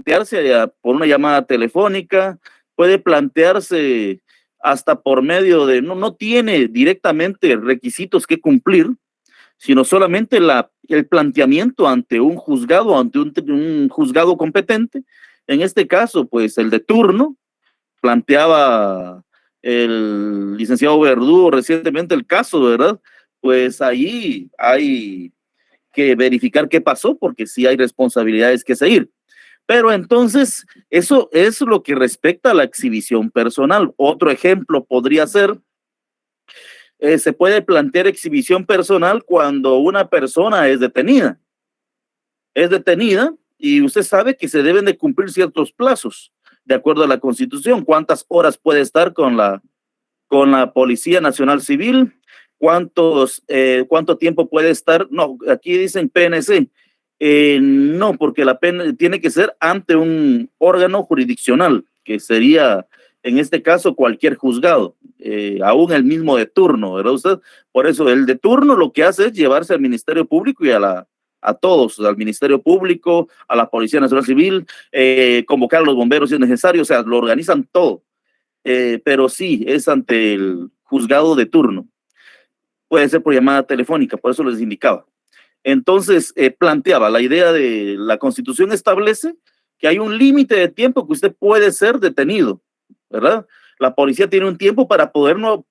plantearse por una llamada telefónica, puede plantearse hasta por medio de, no tiene directamente requisitos que cumplir, sino solamente el planteamiento ante un juzgado, ante un juzgado competente. En este caso, pues el de turno, planteaba el licenciado Verdugo recientemente el caso, ¿verdad? Pues ahí hay que verificar qué pasó, porque sí hay responsabilidades que seguir. Pero entonces, eso es lo que respecta a la exhibición personal. Otro ejemplo podría ser, se puede plantear exhibición personal cuando una persona es detenida. Es detenida y usted sabe que se deben de cumplir ciertos plazos, de acuerdo a la Constitución. ¿Cuántas horas puede estar con la Policía Nacional Civil? ¿Cuánto tiempo puede estar? No, aquí dicen PNC. No, porque la pena tiene que ser ante un órgano jurisdiccional, que sería, en este caso, cualquier juzgado, aún el mismo de turno, ¿verdad usted? Por eso, el de turno lo que hace es llevarse al Ministerio Público y a todos, al Ministerio Público, a la Policía Nacional Civil, convocar a los bomberos si es necesario, o sea, lo organizan todo. Pero sí, es ante el juzgado de turno. Puede ser por llamada telefónica, por eso les indicaba. Entonces, planteaba la idea de la Constitución establece que hay un límite de tiempo que usted puede ser detenido, ¿verdad? La policía tiene un tiempo para ponerlo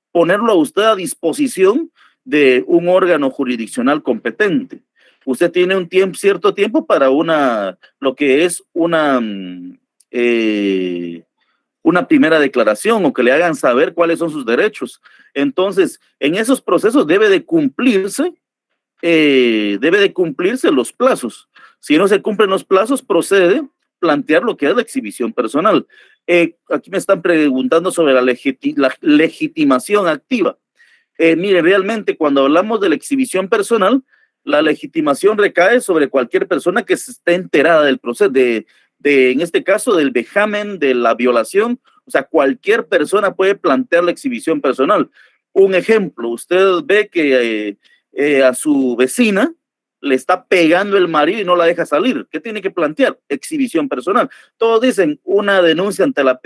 a usted a disposición de un órgano jurisdiccional competente. Usted tiene cierto tiempo para lo que es una primera declaración o que le hagan saber cuáles son sus derechos. Entonces, en esos procesos debe de cumplirse los plazos. Si no se cumplen los plazos, procede plantear lo que es la exhibición personal. Aquí me están preguntando sobre la legitimación activa. Mire, realmente cuando hablamos de la exhibición personal, la legitimación recae sobre cualquier persona que se esté enterada del proceso, en este caso, del vejamen, de la violación. O sea, cualquier persona puede plantear la exhibición personal. Un ejemplo, usted ve que a su vecina le está pegando el marido y no la deja salir. ¿Qué tiene que plantear? Exhibición personal. Todos dicen una denuncia ante la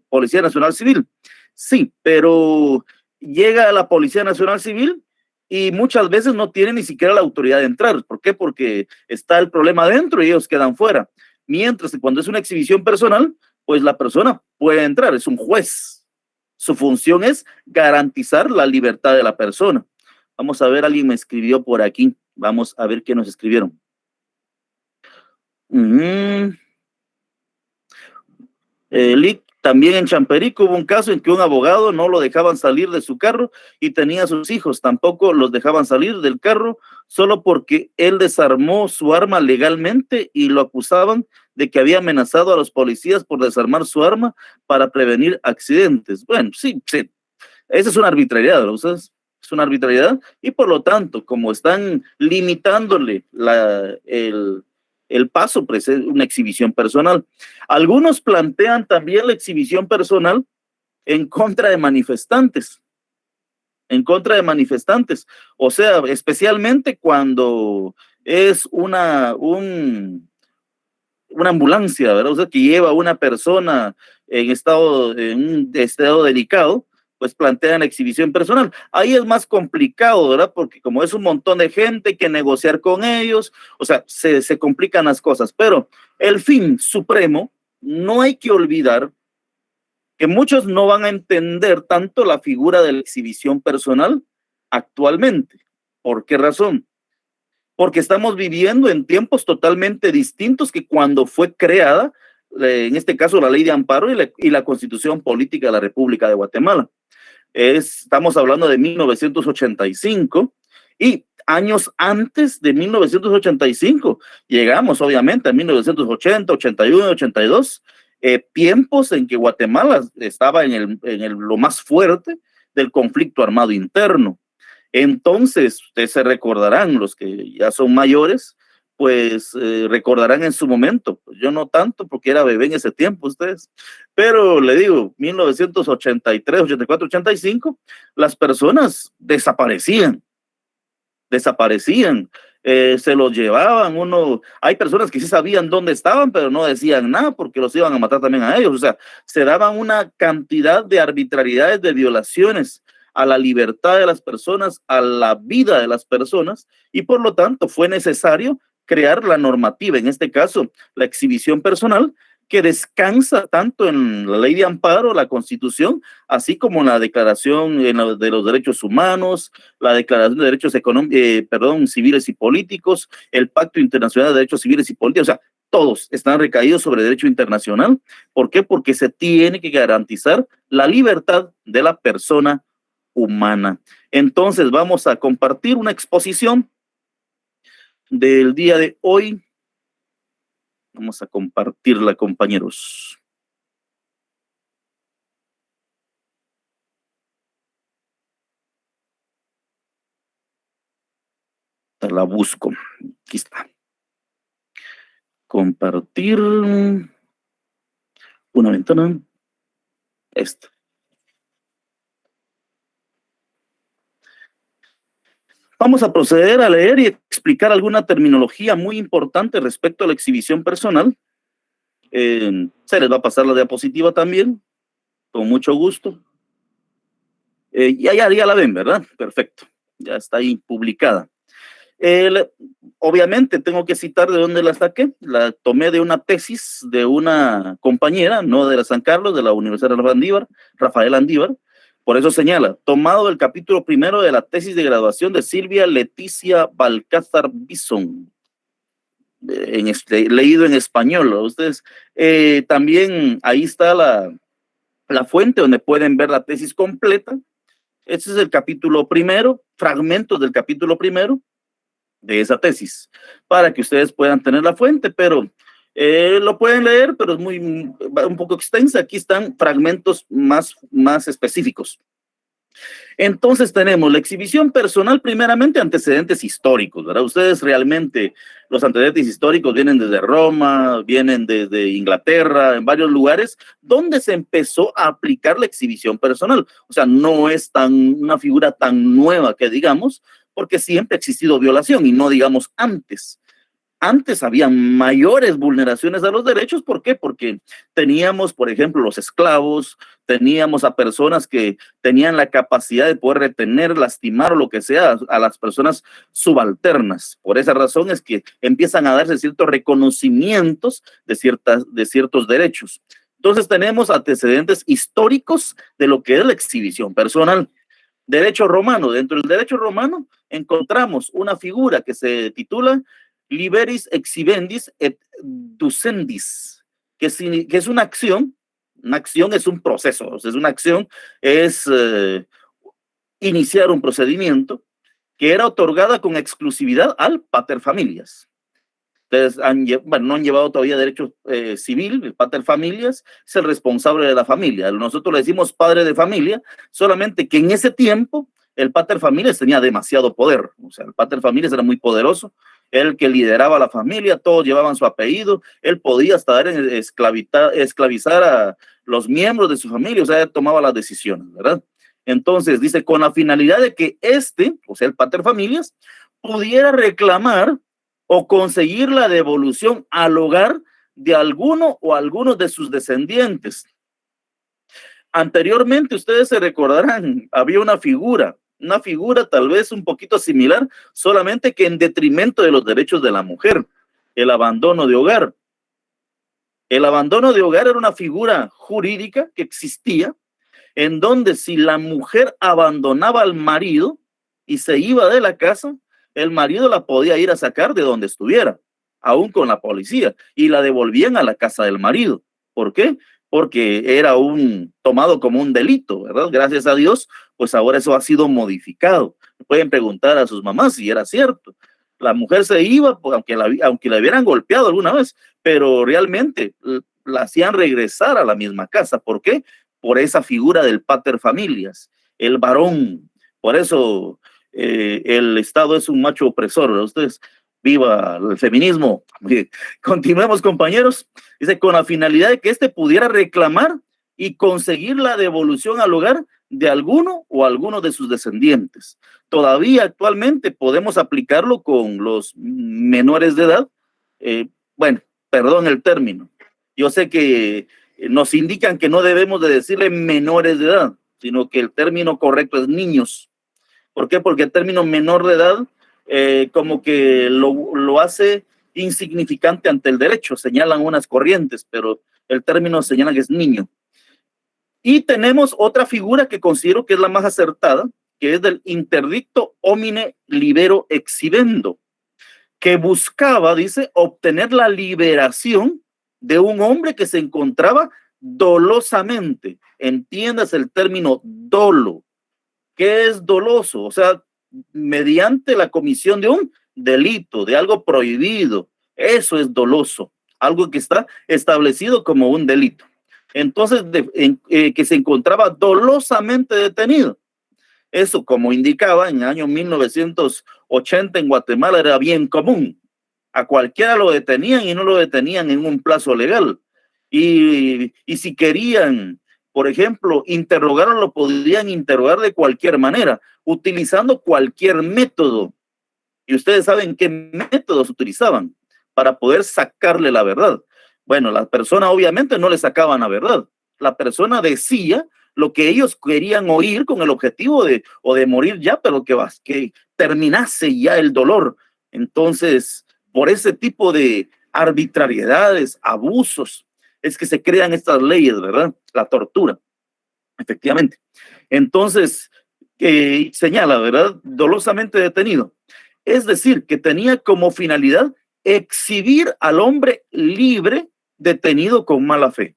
Policía Nacional Civil. Sí, pero llega a la Policía Nacional Civil y muchas veces no tiene ni siquiera la autoridad de entrar. ¿Por qué? Porque está el problema dentro y ellos quedan fuera. Mientras que cuando es una exhibición personal, pues la persona puede entrar, es un juez. Su función es garantizar la libertad de la persona. Vamos a ver, alguien me escribió por aquí. Vamos a ver qué nos escribieron. También en Champerico hubo un caso en que un abogado no lo dejaban salir de su carro y tenía a sus hijos, tampoco los dejaban salir del carro solo porque él desarmó su arma legalmente y lo acusaban de que había amenazado a los policías por desarmar su arma para prevenir accidentes. Bueno, sí, esa es una arbitrariedad, ¿no? Es una arbitrariedad y por lo tanto, como están limitándole el paso, pues es una exhibición personal. Algunos plantean también la exhibición personal en contra de manifestantes, o sea, especialmente cuando es una ambulancia, ¿verdad? O sea, que lleva a una persona en un estado delicado, pues plantean la exhibición personal. Ahí es más complicado, ¿verdad? Porque como es un montón de gente que negociar con ellos, o sea, se complican las cosas. Pero el fin supremo, no hay que olvidar que muchos no van a entender tanto la figura de la exhibición personal actualmente. ¿Por qué razón? Porque estamos viviendo en tiempos totalmente distintos que cuando fue creada, en este caso, la Ley de Amparo y la Constitución Política de la República de Guatemala. Estamos hablando de 1985 y años antes de 1985 llegamos obviamente a 1980, 81, 82, tiempos en que Guatemala estaba en lo más fuerte del conflicto armado interno. Entonces, ustedes se recordarán, los que ya son mayores, pues recordarán en su momento. Yo no tanto porque era bebé en ese tiempo ustedes, pero le digo, 1983, 84, 85, las personas desaparecían. se los llevaban, hay personas que sí sabían dónde estaban, pero no decían nada porque los iban a matar también a ellos. O sea, se daban una cantidad de arbitrariedades, de violaciones a la libertad de las personas, a la vida de las personas, y por lo tanto fue necesario crear la normativa, en este caso la exhibición personal, que descansa tanto en la ley de amparo, la Constitución, así como en la Declaración de los Derechos Humanos, la Declaración de Derechos Civiles y Políticos, el Pacto Internacional de Derechos Civiles y Políticos. O sea, todos están recaídos sobre derecho internacional. ¿Por qué? Porque se tiene que garantizar la libertad de la persona humana. Entonces vamos a compartir una exposición del día de hoy. Vamos a compartirla, compañeros. La busco. Aquí está. Compartir una ventana. Esta. Vamos a proceder a leer y explicar alguna terminología muy importante respecto a la exhibición personal. Se les va a pasar la diapositiva también, con mucho gusto. Ya la ven, ¿verdad? Perfecto. Ya está ahí publicada. Obviamente tengo que citar de dónde la saqué. La tomé de una tesis de una compañera, no de la San Carlos, de la Universidad de Rafael Andívar. Por eso señala, tomado del capítulo primero de la tesis de graduación de Silvia Leticia Balcázar Bison, leído en español, ¿no? Ustedes, también ahí está la fuente donde pueden ver la tesis completa. Este es el capítulo primero, fragmentos del capítulo primero de esa tesis, para que ustedes puedan tener la fuente, pero lo pueden leer, pero es un poco extensa. Aquí están fragmentos más específicos. Entonces tenemos la exhibición personal, primeramente antecedentes históricos, ¿verdad? Ustedes realmente, los antecedentes históricos vienen desde Roma, vienen desde Inglaterra, en varios lugares donde se empezó a aplicar la exhibición personal. O sea, no es una figura tan nueva que digamos, porque siempre ha existido violación y no digamos antes. Antes había mayores vulneraciones a los derechos. ¿Por qué? Porque teníamos, por ejemplo, los esclavos, teníamos a personas que tenían la capacidad de poder retener, lastimar o lo que sea a las personas subalternas. Por esa razón es que empiezan a darse ciertos reconocimientos de ciertos derechos. Entonces tenemos antecedentes históricos de lo que es la exhibición personal. Derecho romano. Dentro del derecho romano encontramos una figura que se titula liberis exhibendis et ducendis, que es una acción es un proceso, o sea, es una acción, es iniciar un procedimiento que era otorgada con exclusividad al pater familias. Ustedes no han llevado todavía derecho civil. El pater familias es el responsable de la familia. Nosotros le decimos padre de familia, solamente que en ese tiempo el pater familias tenía demasiado poder. O sea, el pater familias era muy poderoso, él que lideraba la familia, todos llevaban su apellido, él podía hasta esclavizar a los miembros de su familia, o sea, él tomaba las decisiones, ¿verdad? Entonces dice, con la finalidad de que o sea, el pater familias, pudiera reclamar o conseguir la devolución al hogar de alguno o algunos de sus descendientes. Anteriormente, ustedes se recordarán, había una figura tal vez un poquito similar, solamente que en detrimento de los derechos de la mujer, el abandono de hogar. El abandono de hogar era una figura jurídica que existía, en donde si la mujer abandonaba al marido y se iba de la casa, el marido la podía ir a sacar de donde estuviera, aún con la policía, y la devolvían a la casa del marido. ¿Por qué? Porque era tomado como un delito, ¿verdad? Gracias a Dios, pues ahora eso ha sido modificado. Pueden preguntar a sus mamás si era cierto. La mujer se iba, pues, aunque la hubieran golpeado alguna vez, pero realmente la hacían regresar a la misma casa. ¿Por qué? Por esa figura del pater familias, el varón. Por eso el Estado es un macho opresor, ¿verdad? Ustedes, viva el feminismo. Continuemos, compañeros. Dice, con la finalidad de que éste pudiera reclamar y conseguir la devolución al hogar de alguno o alguno de sus descendientes. Todavía actualmente podemos aplicarlo con los menores de edad. Bueno, perdón el término. Yo sé que nos indican que no debemos de decirle menores de edad, sino que el término correcto es niños. ¿Por qué? Porque el término menor de edad como que lo hace insignificante ante el derecho, señalan unas corrientes, pero el término señala que es niño. Y tenemos otra figura que considero que es la más acertada, que es del interdicto homine libero exhibendo, que buscaba, dice, obtener la liberación de un hombre que se encontraba dolosamente. Entiendas el término dolo. ¿Qué es doloso? O sea, mediante la comisión de un delito, de algo prohibido. Eso es doloso, algo que está establecido como un delito. Entonces, que se encontraba dolosamente detenido. Eso, como indicaba, en el año 1980 en Guatemala era bien común. A cualquiera lo detenían y no lo detenían en un plazo legal. Y si querían, por ejemplo, interrogarlo, lo podían interrogar de cualquier manera, utilizando cualquier método. Y ustedes saben qué métodos utilizaban para poder sacarle la verdad. Bueno, la persona obviamente no le sacaban la verdad. La persona decía lo que ellos querían oír con el objetivo de morir ya, pero que terminase ya el dolor. Entonces, por ese tipo de arbitrariedades, abusos, es que se crean estas leyes, ¿verdad? La tortura, efectivamente. Entonces, señala, ¿verdad? Dolosamente detenido. Es decir, que tenía como finalidad exhibir al hombre libre detenido con mala fe.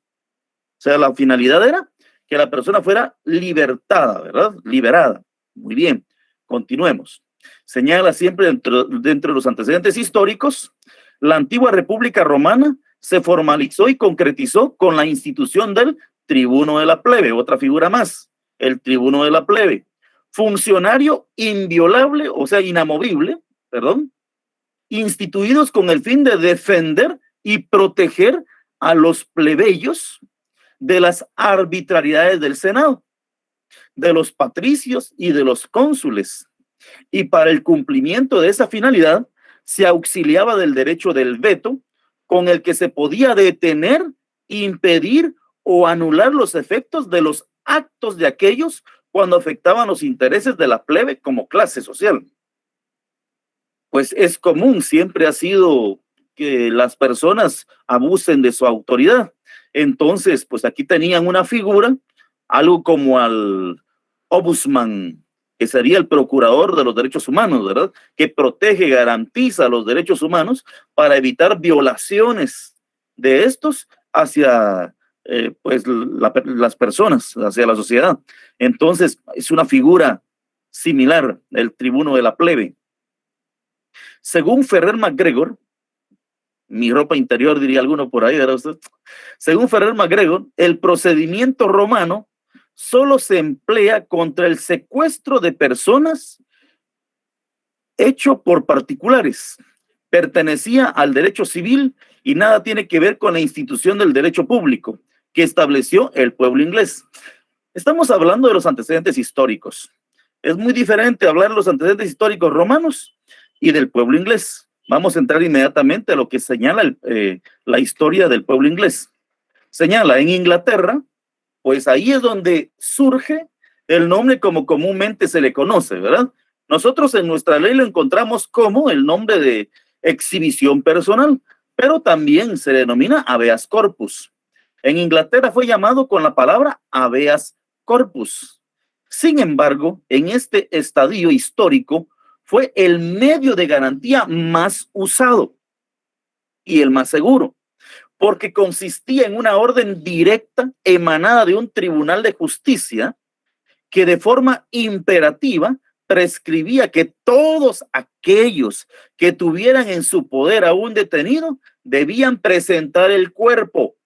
O sea, la finalidad era que la persona fuera libertada, ¿verdad? Liberada. Muy bien, continuemos. Señala siempre dentro de los antecedentes históricos, la antigua República Romana se formalizó y concretizó con la institución del tribuno de la plebe, otra figura más, el tribuno de la plebe, funcionario inviolable, o sea, inamovible, perdón, instituidos con el fin de defender y proteger a los plebeyos de las arbitrariedades del Senado, de los patricios y de los cónsules. Y para el cumplimiento de esa finalidad se auxiliaba del derecho del veto, con el que se podía detener, impedir o anular los efectos de los actos de aquellos cuando afectaban los intereses de la plebe como clase social. Pues es común, siempre ha sido que las personas abusen de su autoridad. Entonces, pues aquí tenían una figura, algo como al ombudsman, que sería el procurador de los derechos humanos, ¿verdad? Que protege, garantiza los derechos humanos para evitar violaciones de estos hacia pues las personas, hacia la sociedad. Entonces, es una figura similar, el tribuno de la plebe. Según Ferrer MacGregor, mi ropa interior diría alguno por ahí, ¿verdad usted? Según Ferrer MacGregor, el procedimiento romano solo se emplea contra el secuestro de personas hecho por particulares. Pertenecía al derecho civil y nada tiene que ver con la institución del derecho público que estableció el pueblo inglés. Estamos hablando de los antecedentes históricos. Es muy diferente hablar de los antecedentes históricos romanos y del pueblo inglés. Vamos a entrar inmediatamente a lo que señala la historia del pueblo inglés. Señala, en Inglaterra, pues ahí es donde surge el nombre como comúnmente se le conoce, ¿verdad? Nosotros en nuestra ley lo encontramos como el nombre de exhibición personal, pero también se denomina habeas corpus. En Inglaterra fue llamado con la palabra habeas corpus. Sin embargo, en este estadio histórico fue el medio de garantía más usado y el más seguro, porque consistía en una orden directa emanada de un tribunal de justicia que de forma imperativa prescribía que todos aquellos que tuvieran en su poder a un detenido debían presentar el cuerpo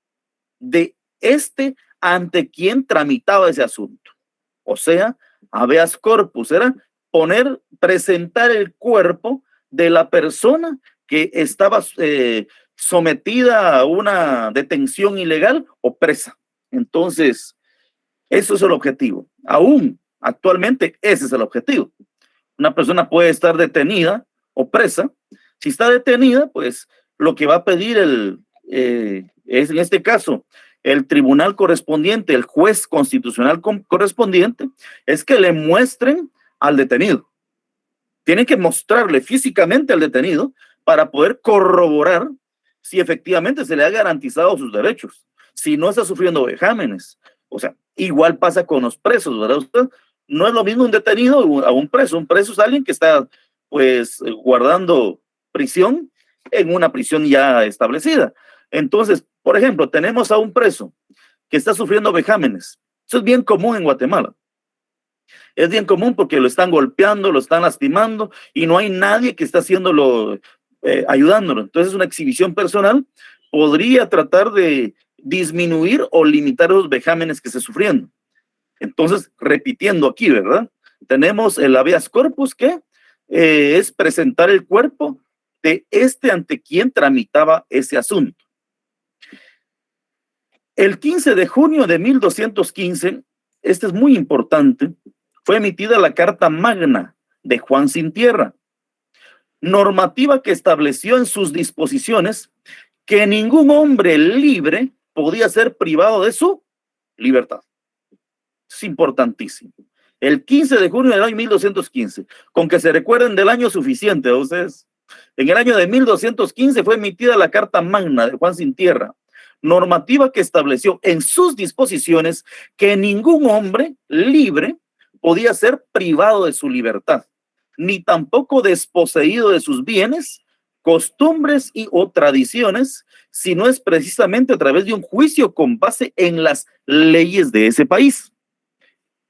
de este ante quien tramitaba ese asunto. O sea, habeas corpus era presentar el cuerpo de la persona que estaba sometida a una detención ilegal o presa. Entonces, Eso es el objetivo. Aún actualmente ese es el objetivo. Una persona puede estar detenida o presa. Si está detenida, pues lo que va a pedir es en este caso el tribunal correspondiente, el juez constitucional correspondiente, es que le muestren al detenido. Tienen que mostrarle físicamente al detenido para poder corroborar si efectivamente se le ha garantizado sus derechos, si no está sufriendo vejámenes. O sea, igual pasa con los presos, ¿verdad? Usted no es lo mismo un detenido a un preso. Un preso es alguien que está, pues, guardando prisión en una prisión ya establecida. Entonces, por ejemplo, tenemos a un preso que está sufriendo vejámenes. Eso es bien común en Guatemala. Es bien común porque lo están golpeando, lo están lastimando y no hay nadie que está haciéndolo, ayudándolo. Entonces, una exhibición personal podría tratar de disminuir o limitar los vejámenes que esté sufriendo. Entonces, repitiendo aquí, ¿verdad? Tenemos el habeas corpus, que es presentar el cuerpo de ante quien tramitaba ese asunto. El 15 de junio de 1215, este es muy importante, fue emitida la Carta Magna de Juan Sin Tierra, normativa que estableció en sus disposiciones que ningún hombre libre podía ser privado de su libertad. Es importantísimo. El 15 de junio del año 1215, con que se recuerden del año suficiente a ustedes. En el año de 1215 fue emitida la Carta Magna de Juan Sin Tierra, normativa que estableció en sus disposiciones que ningún hombre libre podía ser privado de su libertad, ni tampoco desposeído de sus bienes, costumbres o tradiciones, sino es precisamente a través de un juicio con base en las leyes de ese país.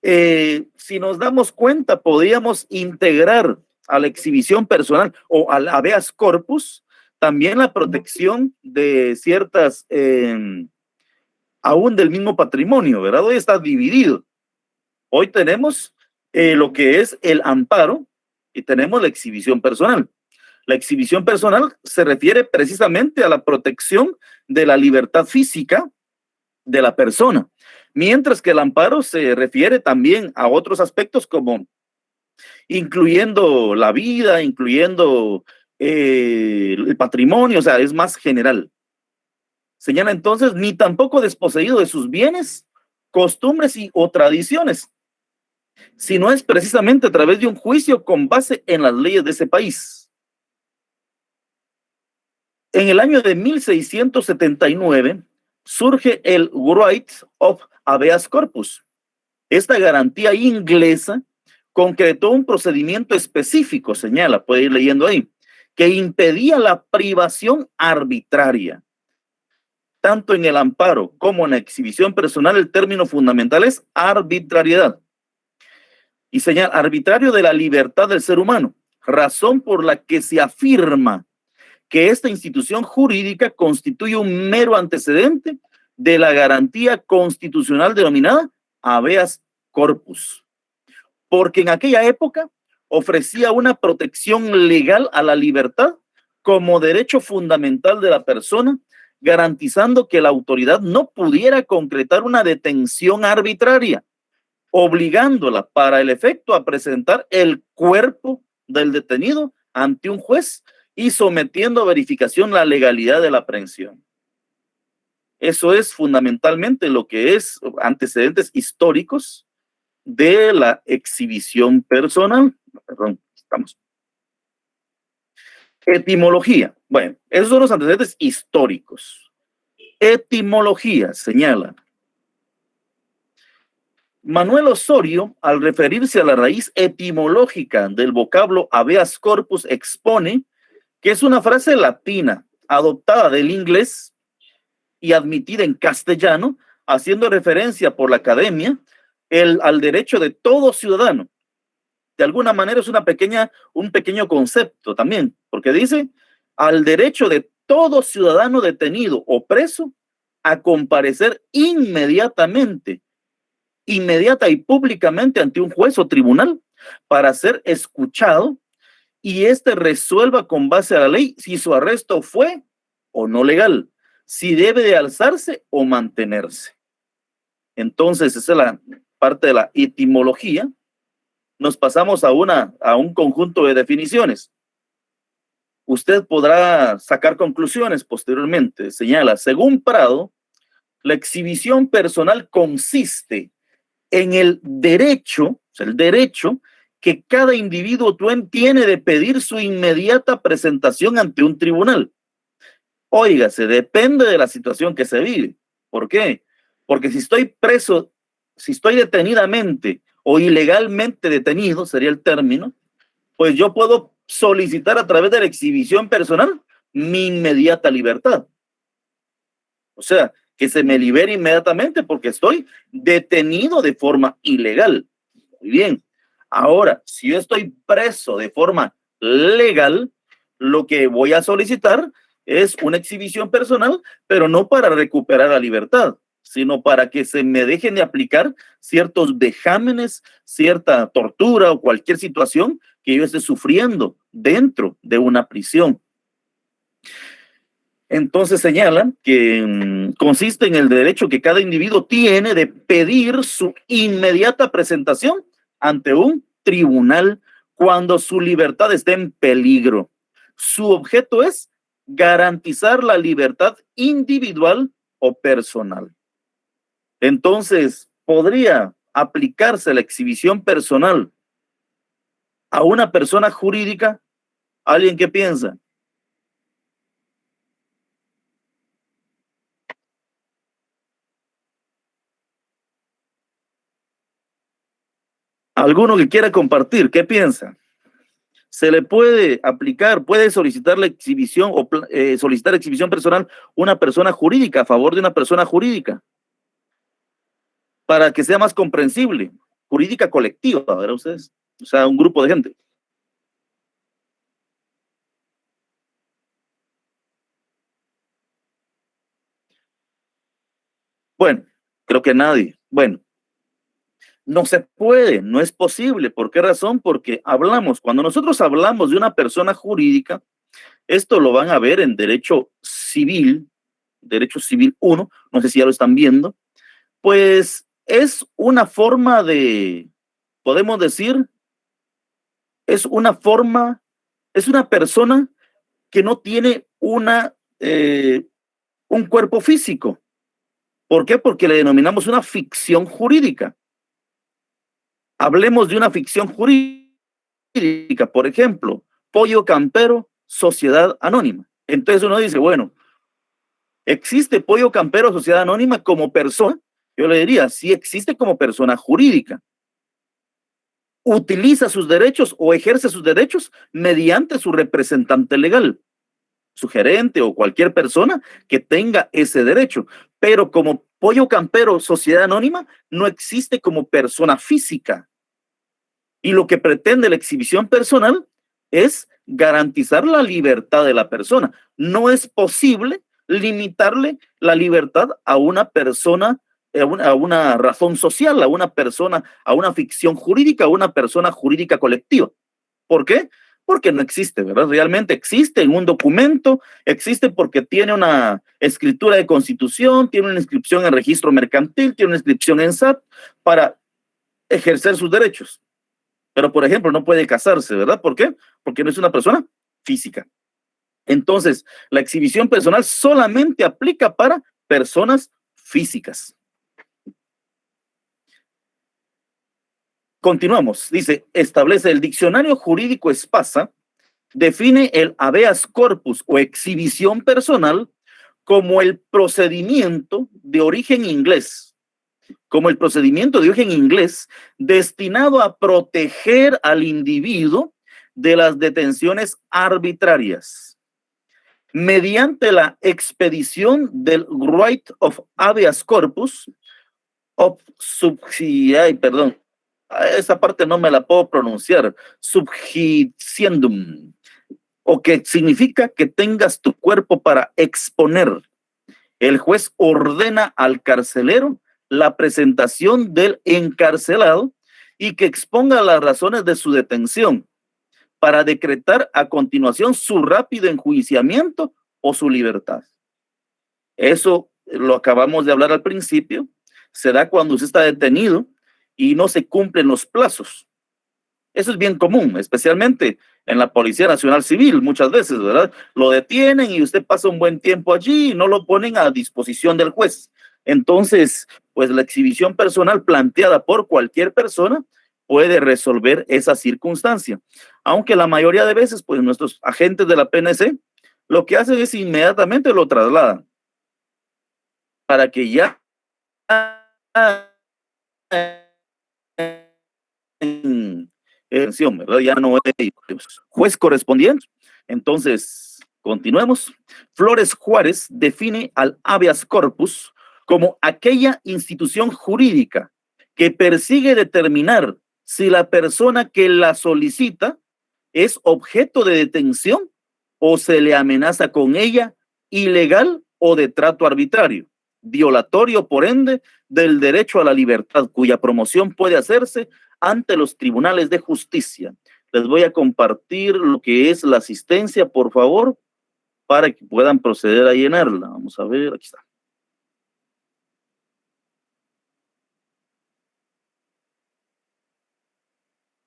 Si nos damos cuenta, podríamos integrar a la exhibición personal o al habeas corpus también la protección de ciertas, aún del mismo patrimonio, ¿verdad? Hoy está dividido. Hoy tenemos lo que es el amparo y tenemos la exhibición personal. La exhibición personal se refiere precisamente a la protección de la libertad física de la persona, mientras que el amparo se refiere también a otros aspectos como incluyendo la vida, incluyendo el patrimonio, o sea, es más general. Señala entonces, ni tampoco desposeído de sus bienes, costumbres o tradiciones, sino es precisamente a través de un juicio con base en las leyes de ese país. En el año de 1679 surge el Right of Habeas Corpus. Esta garantía inglesa concretó un procedimiento específico, señala, puede ir leyendo ahí, que impedía la privación arbitraria. Tanto en el amparo como en la exhibición personal, el término fundamental es arbitrariedad. Y señala, arbitrario de la libertad del ser humano, razón por la que se afirma que esta institución jurídica constituye un mero antecedente de la garantía constitucional denominada habeas corpus, porque en aquella época ofrecía una protección legal a la libertad como derecho fundamental de la persona, garantizando que la autoridad no pudiera concretar una detención arbitraria, obligándola para el efecto a presentar el cuerpo del detenido ante un juez y sometiendo a verificación la legalidad de la aprehensión. Eso es fundamentalmente lo que es antecedentes históricos de la exhibición personal. Perdón, estamos. Etimología. Bueno, esos son los antecedentes históricos. Etimología, señala Manuel Osorio, al referirse a la raíz etimológica del vocablo habeas corpus, expone que es una frase latina adoptada del inglés y admitida en castellano, haciendo referencia por la academia al derecho de todo ciudadano. De alguna manera es un pequeño concepto también, porque dice al derecho de todo ciudadano detenido o preso a comparecer inmediata y públicamente ante un juez o tribunal para ser escuchado y éste resuelva con base a la ley si su arresto fue o no legal, si debe de alzarse o mantenerse. Entonces, esa es la parte de la etimología. Nos pasamos a un conjunto de definiciones. Usted podrá sacar conclusiones posteriormente. Señala, según Prado, la exhibición personal consiste en el derecho, o sea, el derecho que cada individuo tiene de pedir su inmediata presentación ante un tribunal. Óigase, depende de la situación que se vive. ¿Por qué? Porque si estoy preso, si estoy detenidamente o ilegalmente detenido, sería el término, pues yo puedo solicitar a través de la exhibición personal mi inmediata libertad. O sea, que se me libere inmediatamente porque estoy detenido de forma ilegal. Muy bien. Ahora, si yo estoy preso de forma legal, lo que voy a solicitar es una exhibición personal, pero no para recuperar la libertad, sino para que se me dejen de aplicar ciertos vejámenes, cierta tortura o cualquier situación que yo esté sufriendo dentro de una prisión. Entonces señalan que consiste en el derecho que cada individuo tiene de pedir su inmediata presentación ante un tribunal cuando su libertad esté en peligro. Su objeto es garantizar la libertad individual o personal. Entonces, ¿podría aplicarse la exhibición personal a una persona jurídica? ¿Alguien qué piensa? ¿Alguno que quiera compartir? ¿Qué piensa? ¿Se le puede aplicar, puede solicitar la exhibición o solicitar exhibición personal una persona jurídica a favor de una persona jurídica para que sea más comprensible? Jurídica colectiva, ¿verdad ustedes? O sea, un grupo de gente. Bueno, creo que nadie. Bueno, no se puede, no es posible. ¿Por qué razón? Porque hablamos, cuando nosotros hablamos de una persona jurídica, esto lo van a ver en derecho civil 1, no sé si ya lo están viendo, pues es una forma de, podemos decir, es una forma, es una persona que no tiene un cuerpo físico. ¿Por qué? Porque le denominamos una ficción jurídica. Hablemos de una ficción jurídica, por ejemplo, Pollo Campero, Sociedad Anónima. Entonces uno dice, bueno, ¿existe Pollo Campero, Sociedad Anónima como persona? Yo le diría, sí existe como persona jurídica. Utiliza sus derechos o ejerce sus derechos mediante su representante legal, su gerente o cualquier persona que tenga ese derecho. Pero como Pollo Campero, Sociedad Anónima, no existe como persona física. Y lo que pretende la exhibición personal es garantizar la libertad de la persona. No es posible limitarle la libertad a una persona, a una razón social, a una persona, a una ficción jurídica, a una persona jurídica colectiva. ¿Por qué? Porque no existe, ¿verdad? Realmente existe en un documento, existe porque tiene una escritura de constitución, tiene una inscripción en registro mercantil, tiene una inscripción en SAT para ejercer sus derechos. Pero, por ejemplo, no puede casarse, ¿verdad? ¿Por qué? Porque no es una persona física. Entonces, la exhibición personal solamente aplica para personas físicas. Continuamos. Dice, establece el diccionario jurídico Espasa, define el habeas corpus o exhibición personal como el procedimiento de origen inglés, destinado a proteger al individuo de las detenciones arbitrarias mediante la expedición del right of habeas corpus perdón, esa parte no me la puedo pronunciar, subjiciendum, o que significa que tengas tu cuerpo para exponer. El juez ordena al carcelero la presentación del encarcelado y que exponga las razones de su detención para decretar a continuación su rápido enjuiciamiento o su libertad. Eso lo acabamos de hablar al principio, se da cuando usted está detenido y no se cumplen los plazos. Eso es bien común, especialmente en la Policía Nacional Civil, muchas veces, ¿verdad? Lo detienen y usted pasa un buen tiempo allí y no lo ponen a disposición del juez. Entonces, pues la exhibición personal planteada por cualquier persona puede resolver esa circunstancia. Aunque la mayoría de veces, pues nuestros agentes de la PNC lo que hacen es inmediatamente lo trasladan para que ya ¿verdad? Ya no hay juez correspondiente. Entonces, continuemos. Flores Juárez define al habeas corpus como aquella institución jurídica que persigue determinar si la persona que la solicita es objeto de detención o se le amenaza con ella, ilegal o de trato arbitrario, violatorio, por ende, del derecho a la libertad, cuya promoción puede hacerse ante los tribunales de justicia. Les voy a compartir lo que es la asistencia, por favor, para que puedan proceder a llenarla. Vamos a ver, aquí está.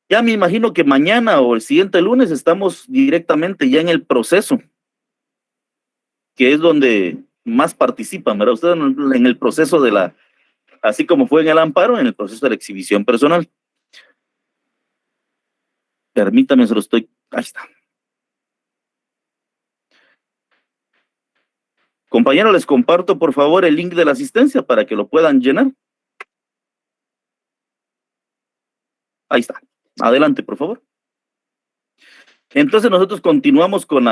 Ya me imagino que mañana o el siguiente lunes estamos directamente ya en el proceso, que es donde más participan, ¿verdad? Ustedes en el proceso de la, así como fue en el amparo, en el proceso de la exhibición personal. Permítame, se lo estoy, ahí está. Compañero, les comparto por favor el link de la asistencia para que lo puedan llenar. Ahí está. Adelante, por favor. Entonces nosotros continuamos con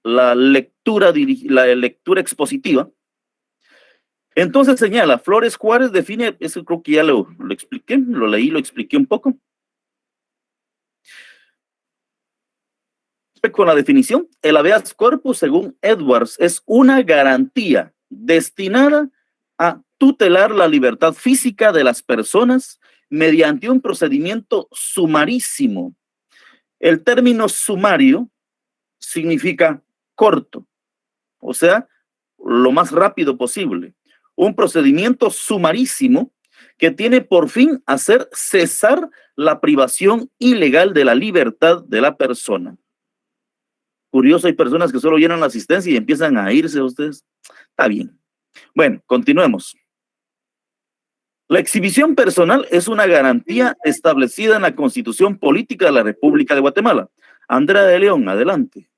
la lectura expositiva. Entonces señala, Flores Juárez define, eso creo que ya lo expliqué, lo leí, lo expliqué un poco. Con la definición, el habeas corpus, según Edwards, es una garantía destinada a tutelar la libertad física de las personas mediante un procedimiento sumarísimo. El término sumario significa corto, o sea, lo más rápido posible. Un procedimiento sumarísimo que tiene por fin hacer cesar la privación ilegal de la libertad de la persona. Curioso, hay personas que solo llenan la asistencia y empiezan a irse ustedes. Está bien. Bueno, continuemos. La exhibición personal es una garantía establecida en la Constitución Política de la República de Guatemala. Andrea de León, adelante.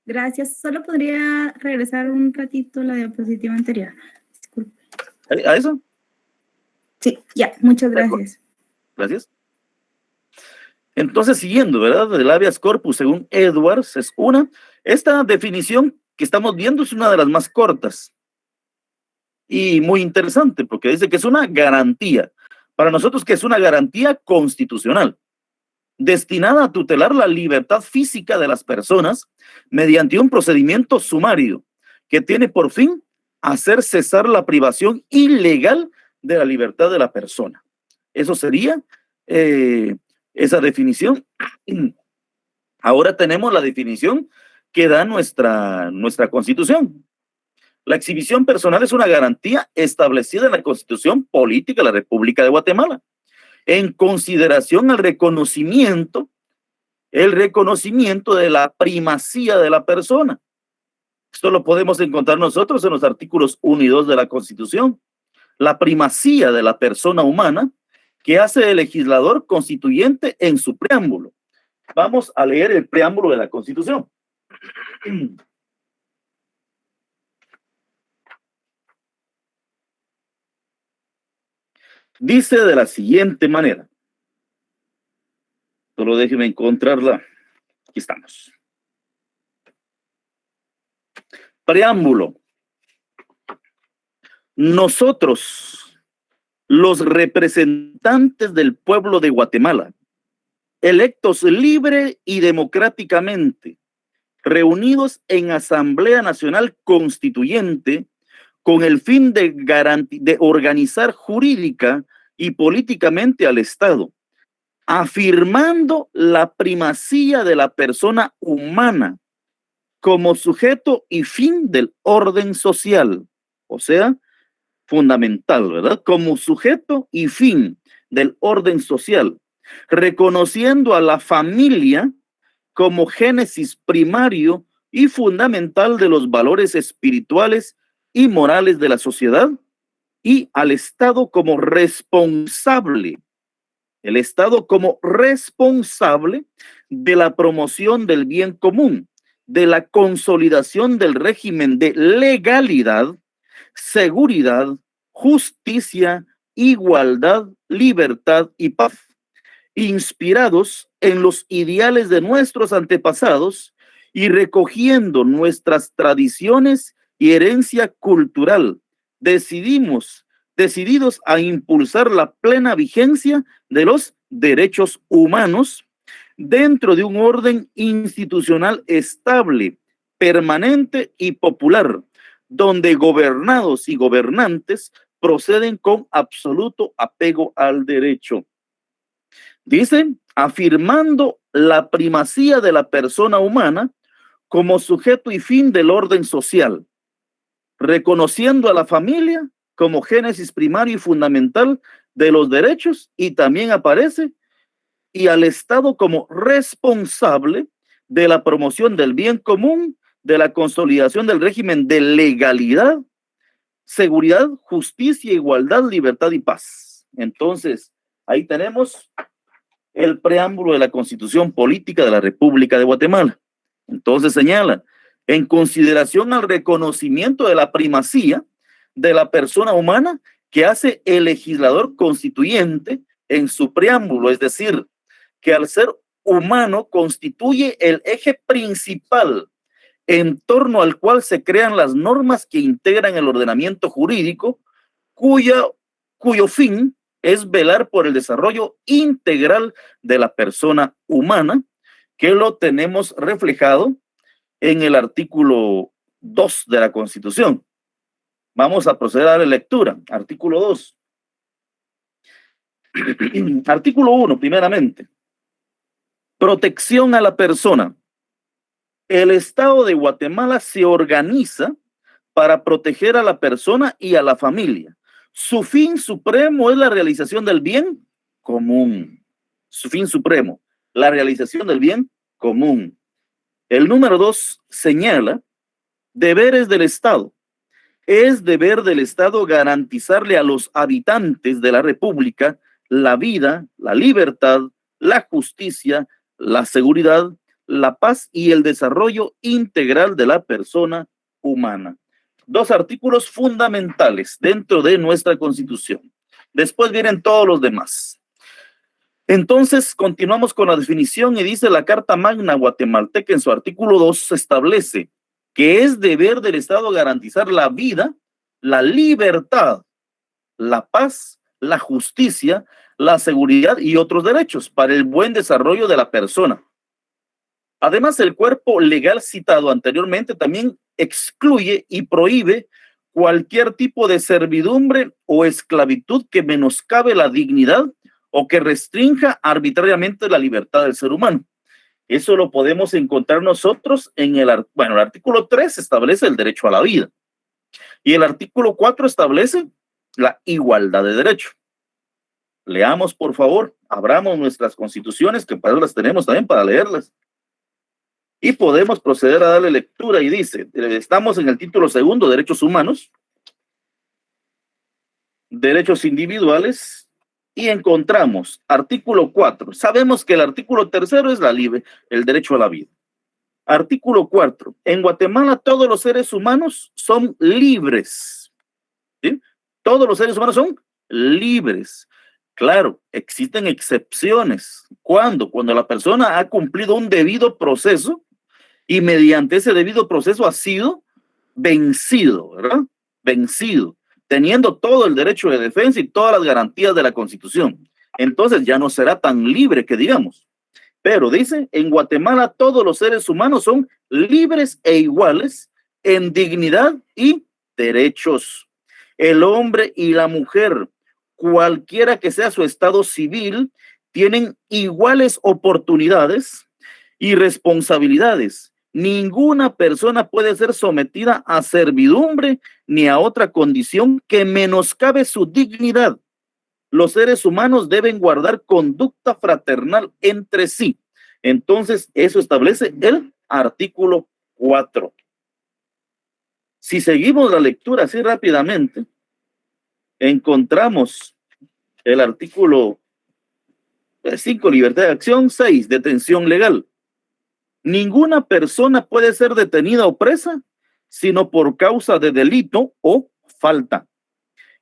Gracias. Solo podría regresar un ratito la diapositiva anterior. Disculpe. ¿A eso? Sí, ya. Muchas gracias. Gracias. Entonces, siguiendo, ¿verdad? El habeas corpus, según Edwards, es esta definición que estamos viendo es una de las más cortas y muy interesante porque dice que es una garantía. Para nosotros que es una garantía constitucional destinada a tutelar la libertad física de las personas mediante un procedimiento sumario que tiene por fin hacer cesar la privación ilegal de la libertad de la persona. Eso sería esa definición. Ahora tenemos la definición que da nuestra Constitución. La exhibición personal es una garantía establecida en la Constitución Política de la República de Guatemala, en consideración al reconocimiento de la primacía de la persona. Esto lo podemos encontrar nosotros en los artículos 1 y 2 de la Constitución. La primacía de la persona humana que hace el legislador constituyente en su preámbulo. Vamos a leer el preámbulo de la Constitución. Dice de la siguiente manera. Solo déjeme encontrarla. Aquí estamos. Preámbulo. Nosotros, los representantes del pueblo de Guatemala, electos libre y democráticamente, reunidos en Asamblea Nacional Constituyente, con el fin de organizar jurídica y políticamente al Estado, afirmando la primacía de la persona humana como sujeto y fin del orden social, o sea, fundamental, ¿verdad? Como sujeto y fin del orden social, reconociendo a la familia como génesis primario y fundamental de los valores espirituales y morales de la sociedad, y al Estado como responsable, el Estado como responsable de la promoción del bien común, de la consolidación del régimen de legalidad, seguridad, justicia, igualdad, libertad y paz, inspirados en los ideales de nuestros antepasados y recogiendo nuestras tradiciones y herencia cultural. Decididos a impulsar la plena vigencia de los derechos humanos dentro de un orden institucional estable, permanente y popular, donde gobernados y gobernantes proceden con absoluto apego al derecho. Dice, afirmando la primacía de la persona humana como sujeto y fin del orden social, reconociendo a la familia como génesis primario y fundamental de los derechos, y también aparece, y al Estado como responsable de la promoción del bien común, de la consolidación del régimen de legalidad, seguridad, justicia, igualdad, libertad y paz. Entonces, ahí tenemos el preámbulo de la Constitución Política de la República de Guatemala. Entonces señala, en consideración al reconocimiento de la primacía de la persona humana que hace el legislador constituyente en su preámbulo, es decir, que al ser humano constituye el eje principal en torno al cual se crean las normas que integran el ordenamiento jurídico, cuyo fin es velar por el desarrollo integral de la persona humana, que lo tenemos reflejado en el artículo 2 de la Constitución. Vamos a proceder a la lectura. Artículo 2. Artículo 1, primeramente. Protección a la persona. El Estado de Guatemala se organiza para proteger a la persona y a la familia. Su fin supremo es la realización del bien común. Su fin supremo, la realización del bien común. El número 2 señala deberes del Estado. Es deber del Estado garantizarle a los habitantes de la República la vida, la libertad, la justicia, la seguridad, la paz y el desarrollo integral de la persona humana. Dos artículos fundamentales dentro de nuestra Constitución. Después vienen todos los demás. Entonces, continuamos con la definición y dice la Carta Magna Guatemalteca en su artículo 2 establece que es deber del Estado garantizar la vida, la libertad, la paz, la justicia, la seguridad y otros derechos para el buen desarrollo de la persona. Además, el cuerpo legal citado anteriormente también excluye y prohíbe cualquier tipo de servidumbre o esclavitud que menoscabe la dignidad o que restrinja arbitrariamente la libertad del ser humano. Eso lo podemos encontrar nosotros en el artículo 3 establece el derecho a la vida y el artículo 4 establece la igualdad de derecho. Leamos, por favor, abramos nuestras constituciones, que para eso las tenemos también para leerlas. Y podemos proceder a darle lectura y dice, estamos en el título segundo, derechos humanos, derechos individuales, y encontramos artículo 4. Sabemos que el artículo tercero es el derecho a la vida. Artículo 4. En Guatemala todos los seres humanos son libres. ¿Sí? Todos los seres humanos son libres. Claro, existen excepciones. ¿Cuándo? Cuando la persona ha cumplido un debido proceso y mediante ese debido proceso ha sido vencido, ¿verdad? Vencido, teniendo todo el derecho de defensa y todas las garantías de la Constitución. Entonces ya no será tan libre que digamos. Pero dice, en Guatemala todos los seres humanos son libres e iguales en dignidad y derechos. El hombre y la mujer, cualquiera que sea su estado civil, tienen iguales oportunidades y responsabilidades, Ninguna persona puede ser sometida a servidumbre ni a otra condición que menoscabe su dignidad. Los seres humanos deben guardar conducta fraternal entre sí. Entonces, eso establece el artículo 4. Si seguimos la lectura así rápidamente, encontramos el artículo 5, libertad de acción; 6, detención legal. Ninguna persona puede ser detenida o presa sino por causa de delito o falta,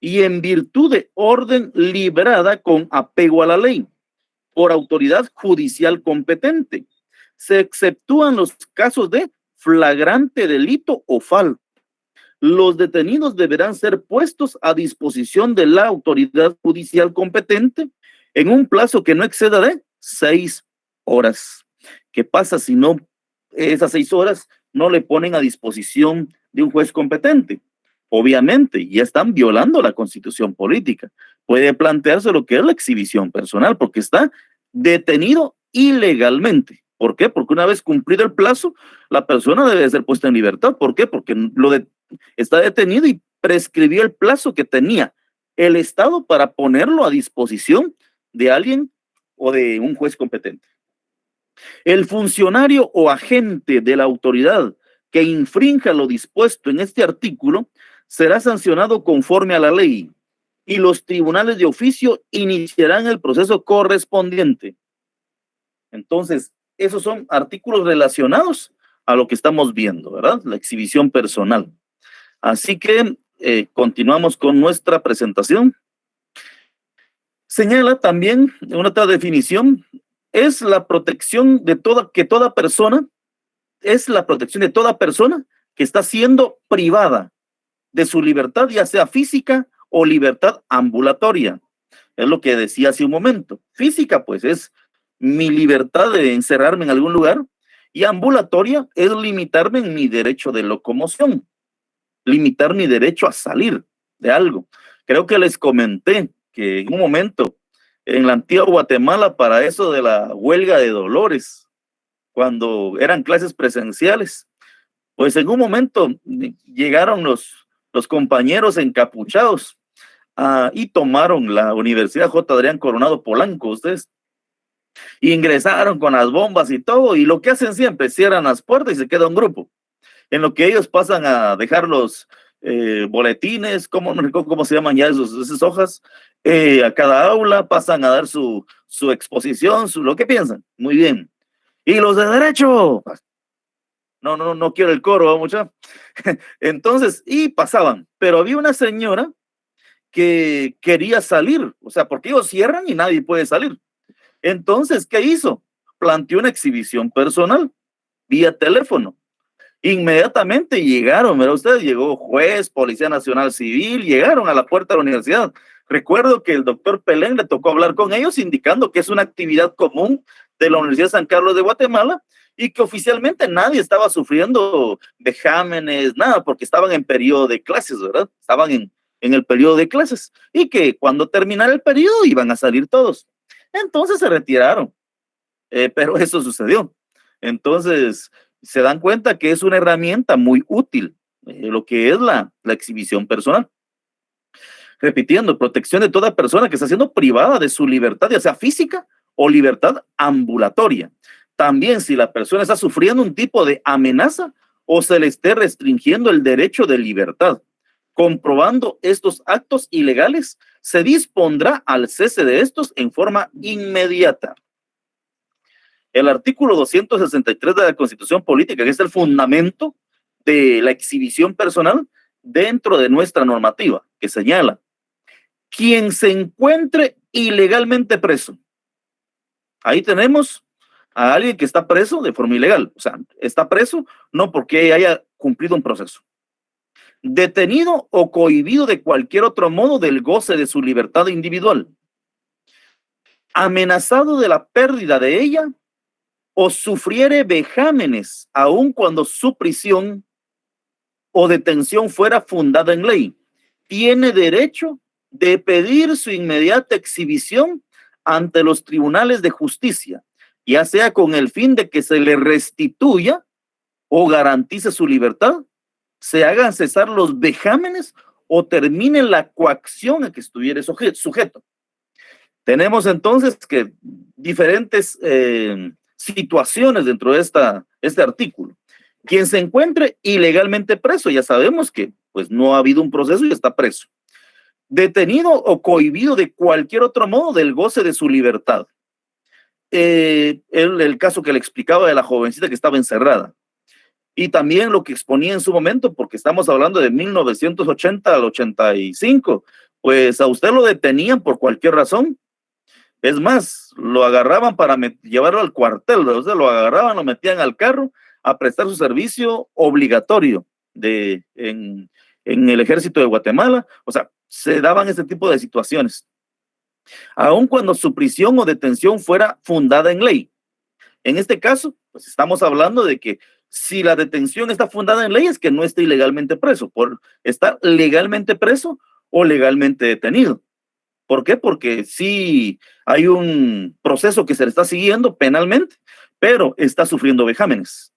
y en virtud de orden librada con apego a la ley, por autoridad judicial competente. Se exceptúan los casos de flagrante delito o falta. Los detenidos deberán ser puestos a disposición de la autoridad judicial competente en un plazo que no exceda de 6 horas. ¿Qué pasa si no, esas 6 horas no le ponen a disposición de un juez competente? Obviamente, ya están violando la Constitución política. Puede plantearse lo que es la exhibición personal, porque está detenido ilegalmente. ¿Por qué? Porque una vez cumplido el plazo, la persona debe ser puesta en libertad. ¿Por qué? Porque está detenido y prescribió el plazo que tenía el Estado para ponerlo a disposición de alguien o de un juez competente. El funcionario o agente de la autoridad que infrinja lo dispuesto en este artículo será sancionado conforme a la ley, y los tribunales de oficio iniciarán el proceso correspondiente. Entonces, esos son artículos relacionados a lo que estamos viendo, ¿verdad? La exhibición personal. Así que continuamos con nuestra presentación. Señala también una otra definición: es la protección de toda persona que está siendo privada de su libertad, ya sea física o libertad ambulatoria. Es lo que decía hace un momento. Física, pues, es mi libertad de encerrarme en algún lugar, y ambulatoria es limitarme en mi derecho de locomoción, limitar mi derecho a salir de algo. Creo que les comenté que en un momento en la antigua Guatemala, para eso de la huelga de Dolores, cuando eran clases presenciales, pues en un momento llegaron los compañeros encapuchados y tomaron la Universidad J. Adrián Coronado Polanco, ustedes, ingresaron con las bombas y todo, y lo que hacen siempre, cierran las puertas y se queda un grupo, en lo que ellos pasan a dejar los boletines, no recuerdo cómo se llaman ya esas hojas, a cada aula, pasan a dar su exposición, lo que piensan. Muy bien. Y los de derecho, no quiero el coro, mucha. Entonces, y pasaban, pero había una señora que quería salir, o sea, porque ellos cierran y nadie puede salir. Entonces, ¿qué hizo? Planteó una exhibición personal vía teléfono. Inmediatamente llegaron, ¿verdad? Ustedes, llegó juez, Policía Nacional Civil, llegaron a la puerta de la universidad. Recuerdo que el doctor Pelén le tocó hablar con ellos, indicando que es una actividad común de la Universidad de San Carlos de Guatemala, y que oficialmente nadie estaba sufriendo vejámenes, nada, porque estaban en periodo de clases, ¿verdad? Estaban en el periodo de clases, y que cuando terminara el periodo iban a salir todos. Entonces se retiraron, pero eso sucedió. Entonces se dan cuenta que es una herramienta muy útil, lo que es la exhibición personal. Repitiendo, protección de toda persona que está siendo privada de su libertad, ya sea física o libertad ambulatoria. También si la persona está sufriendo un tipo de amenaza o se le esté restringiendo el derecho de libertad. Comprobando estos actos ilegales, se dispondrá al cese de estos en forma inmediata. El artículo 263 de la Constitución Política, que es el fundamento de la exhibición personal dentro de nuestra normativa, que señala: quien se encuentre ilegalmente preso. Ahí tenemos a alguien que está preso de forma ilegal, o sea, está preso no porque haya cumplido un proceso. Detenido o cohibido de cualquier otro modo del goce de su libertad individual. Amenazado de la pérdida de ella, o sufriere vejámenes, aun cuando su prisión o detención fuera fundada en ley, tiene derecho de pedir su inmediata exhibición ante los tribunales de justicia, ya sea con el fin de que se le restituya o garantice su libertad, se hagan cesar los vejámenes o termine la coacción a que estuviera sujeto. Tenemos entonces que diferentes situaciones dentro de este artículo. Quien se encuentre ilegalmente preso, ya sabemos que pues no ha habido un proceso y está preso. Detenido o cohibido de cualquier otro modo del goce de su libertad. El caso que le explicaba de la jovencita que estaba encerrada. Y también lo que exponía en su momento, porque estamos hablando de 1980 al 85, pues a usted lo detenían por cualquier razón. Es más, lo agarraban para llevarlo al cuartel, o sea, lo agarraban, lo metían al carro a prestar su servicio obligatorio en el ejército de Guatemala. O sea, se daban este tipo de situaciones, aun cuando su prisión o detención fuera fundada en ley. En este caso, pues estamos hablando de que si la detención está fundada en ley es que no está ilegalmente preso, está legalmente preso o legalmente detenido. ¿Por qué? Porque sí hay un proceso que se le está siguiendo penalmente, pero está sufriendo vejámenes.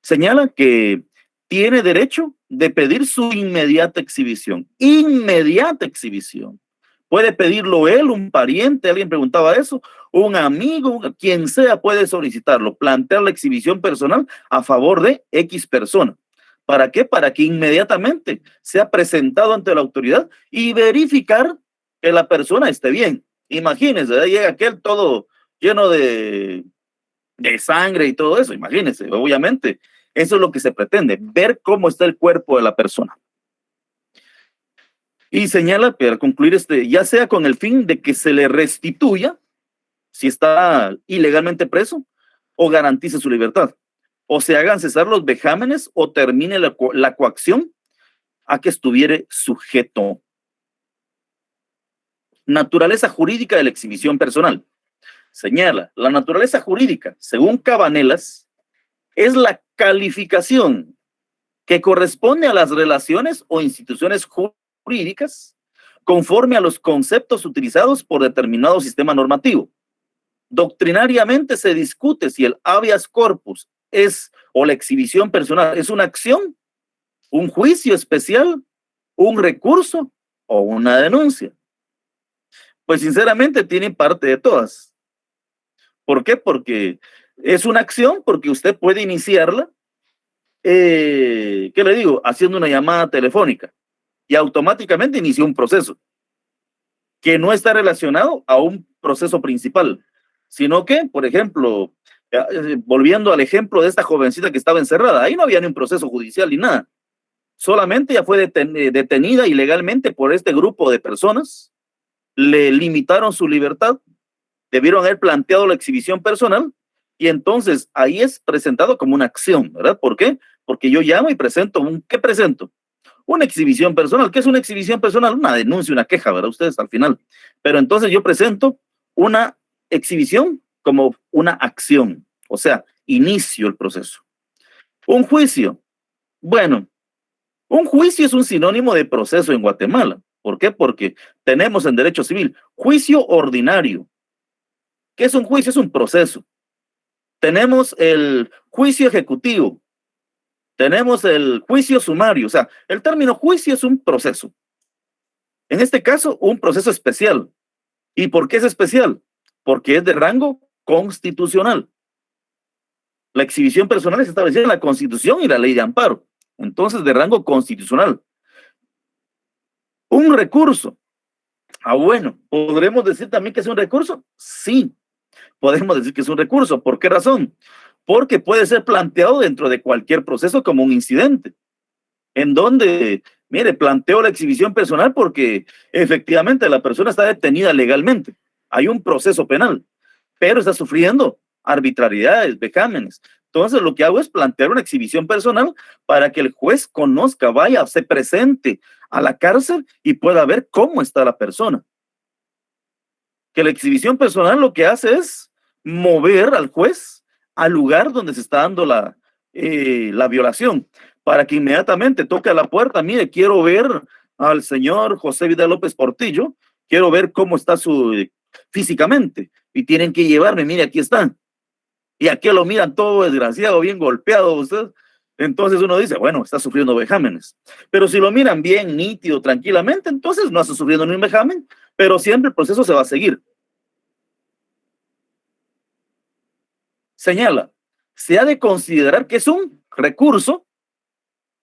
Señala que tiene derecho de pedir su inmediata exhibición. Inmediata exhibición. Puede pedirlo él, un pariente, alguien preguntaba eso, un amigo, quien sea puede solicitarlo, plantear la exhibición personal a favor de X persona. ¿Para qué? Para que inmediatamente sea presentado ante la autoridad y verificar que la persona esté bien. Imagínense, llega aquel todo lleno de sangre y todo eso, imagínense, obviamente. Eso es lo que se pretende, ver cómo está el cuerpo de la persona. Y señala, para concluir, ya sea con el fin de que se le restituya, si está ilegalmente preso, o garantice su libertad, o se hagan cesar los vejámenes, o termine la coacción a que estuviere sujeto. Naturaleza jurídica de la exhibición personal. Señala, la naturaleza jurídica, según Cabanelas, es la calificación que corresponde a las relaciones o instituciones jurídicas conforme a los conceptos utilizados por determinado sistema normativo. Doctrinariamente se discute si el habeas corpus o la exhibición personal es una acción, un juicio especial, un recurso o una denuncia. Pues sinceramente tiene parte de todas. ¿Por qué? Porque es una acción, porque usted puede iniciarla, ¿qué le digo? Haciendo una llamada telefónica y automáticamente inició un proceso que no está relacionado a un proceso principal, sino que, por ejemplo, volviendo al ejemplo de esta jovencita que estaba encerrada, ahí no había ni un proceso judicial ni nada, solamente ya fue detenida ilegalmente por este grupo de personas, le limitaron su libertad, debieron haber planteado la exhibición personal y entonces ahí es presentado como una acción, ¿verdad? ¿Por qué? Porque yo llamo y presento, ¿qué presento? Una exhibición personal. ¿Qué es una exhibición personal? Una denuncia, una queja, ¿verdad? Ustedes al final. Pero entonces yo presento una exhibición como una acción, o sea, inicio el proceso. Un juicio. Bueno, un juicio es un sinónimo de proceso en Guatemala. ¿Por qué? Porque tenemos en derecho civil juicio ordinario. ¿Qué es un juicio? Es un proceso. Tenemos el juicio ejecutivo. Tenemos el juicio sumario. O sea, el término juicio es un proceso. En este caso, un proceso especial. ¿Y por qué es especial? Porque es de rango constitucional. La exhibición personal es establecida en la Constitución y la Ley de Amparo. Entonces, de rango constitucional. Un recurso. Bueno, ¿podremos decir también que es un recurso? Sí, podemos decir que es un recurso. ¿Por qué razón? Porque puede ser planteado dentro de cualquier proceso como un incidente, en donde, mire, planteo la exhibición personal porque efectivamente la persona está detenida legalmente. Hay un proceso penal, pero está sufriendo arbitrariedades, vejámenes. Entonces lo que hago es plantear una exhibición personal para que el juez conozca, vaya, se presente a la cárcel y pueda ver cómo está la persona. Que la exhibición personal lo que hace es mover al juez al lugar donde se está dando la violación, para que inmediatamente toque a la puerta. Mire, quiero ver al señor José Vidal López Portillo, quiero ver cómo está físicamente, y tienen que llevarme, mire, aquí está. y aquí lo miran todo desgraciado, bien golpeado usted. Entonces uno dice, bueno, está sufriendo vejámenes. Pero si lo miran bien, nítido, tranquilamente, entonces no está sufriendo ningún vejámen, pero siempre el proceso se va a seguir. Señala, se ha de considerar que es un recurso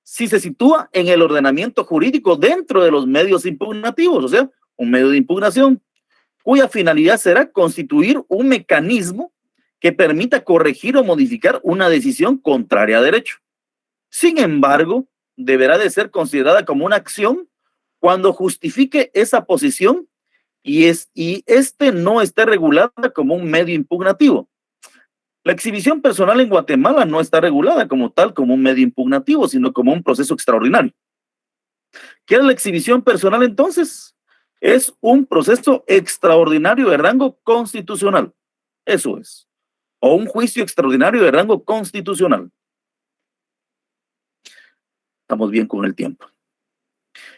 si se sitúa en el ordenamiento jurídico dentro de los medios impugnativos, o sea, un medio de impugnación, cuya finalidad será constituir un mecanismo que permita corregir o modificar una decisión contraria a derecho. Sin embargo, deberá de ser considerada como una acción cuando justifique esa posición y este no esté regulada como un medio impugnativo. La exhibición personal en Guatemala no está regulada como tal, como un medio impugnativo, sino como un proceso extraordinario. ¿Qué es la exhibición personal entonces? Es un proceso extraordinario de rango constitucional. Eso es. O un juicio extraordinario de rango constitucional. Estamos bien con el tiempo.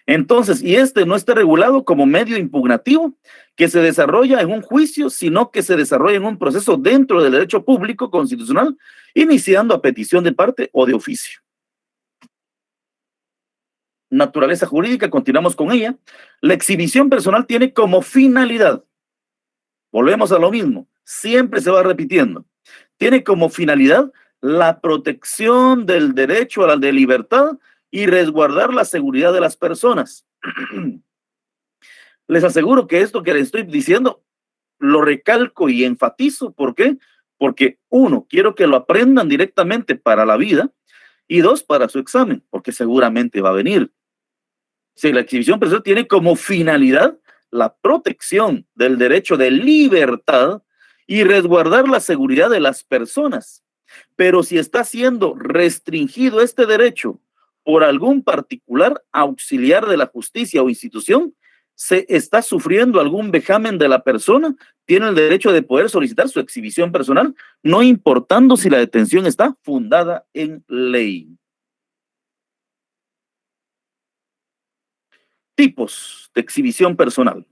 Entonces, y este no está regulado como medio impugnativo que se desarrolla en un juicio, sino que se desarrolla en un proceso dentro del derecho público constitucional, iniciando a petición de parte o de oficio. Naturaleza jurídica, continuamos con ella. La exhibición personal tiene como finalidad, volvemos a lo mismo, siempre se va repitiendo, tiene como finalidad la protección del derecho a la de libertad y resguardar la seguridad de las personas. Les aseguro que esto que les estoy diciendo lo recalco y enfatizo. ¿Por qué? Porque uno, quiero que lo aprendan directamente para la vida, y dos, para su examen, porque seguramente va a venir. Si la exhibición personal tiene como finalidad la protección del derecho de libertad y resguardar la seguridad de las personas, pero si está siendo restringido este derecho por algún particular auxiliar de la justicia o institución, se está sufriendo algún vejamen de la persona, tiene el derecho de poder solicitar su exhibición personal, no importando si la detención está fundada en ley. Tipos de exhibición personal.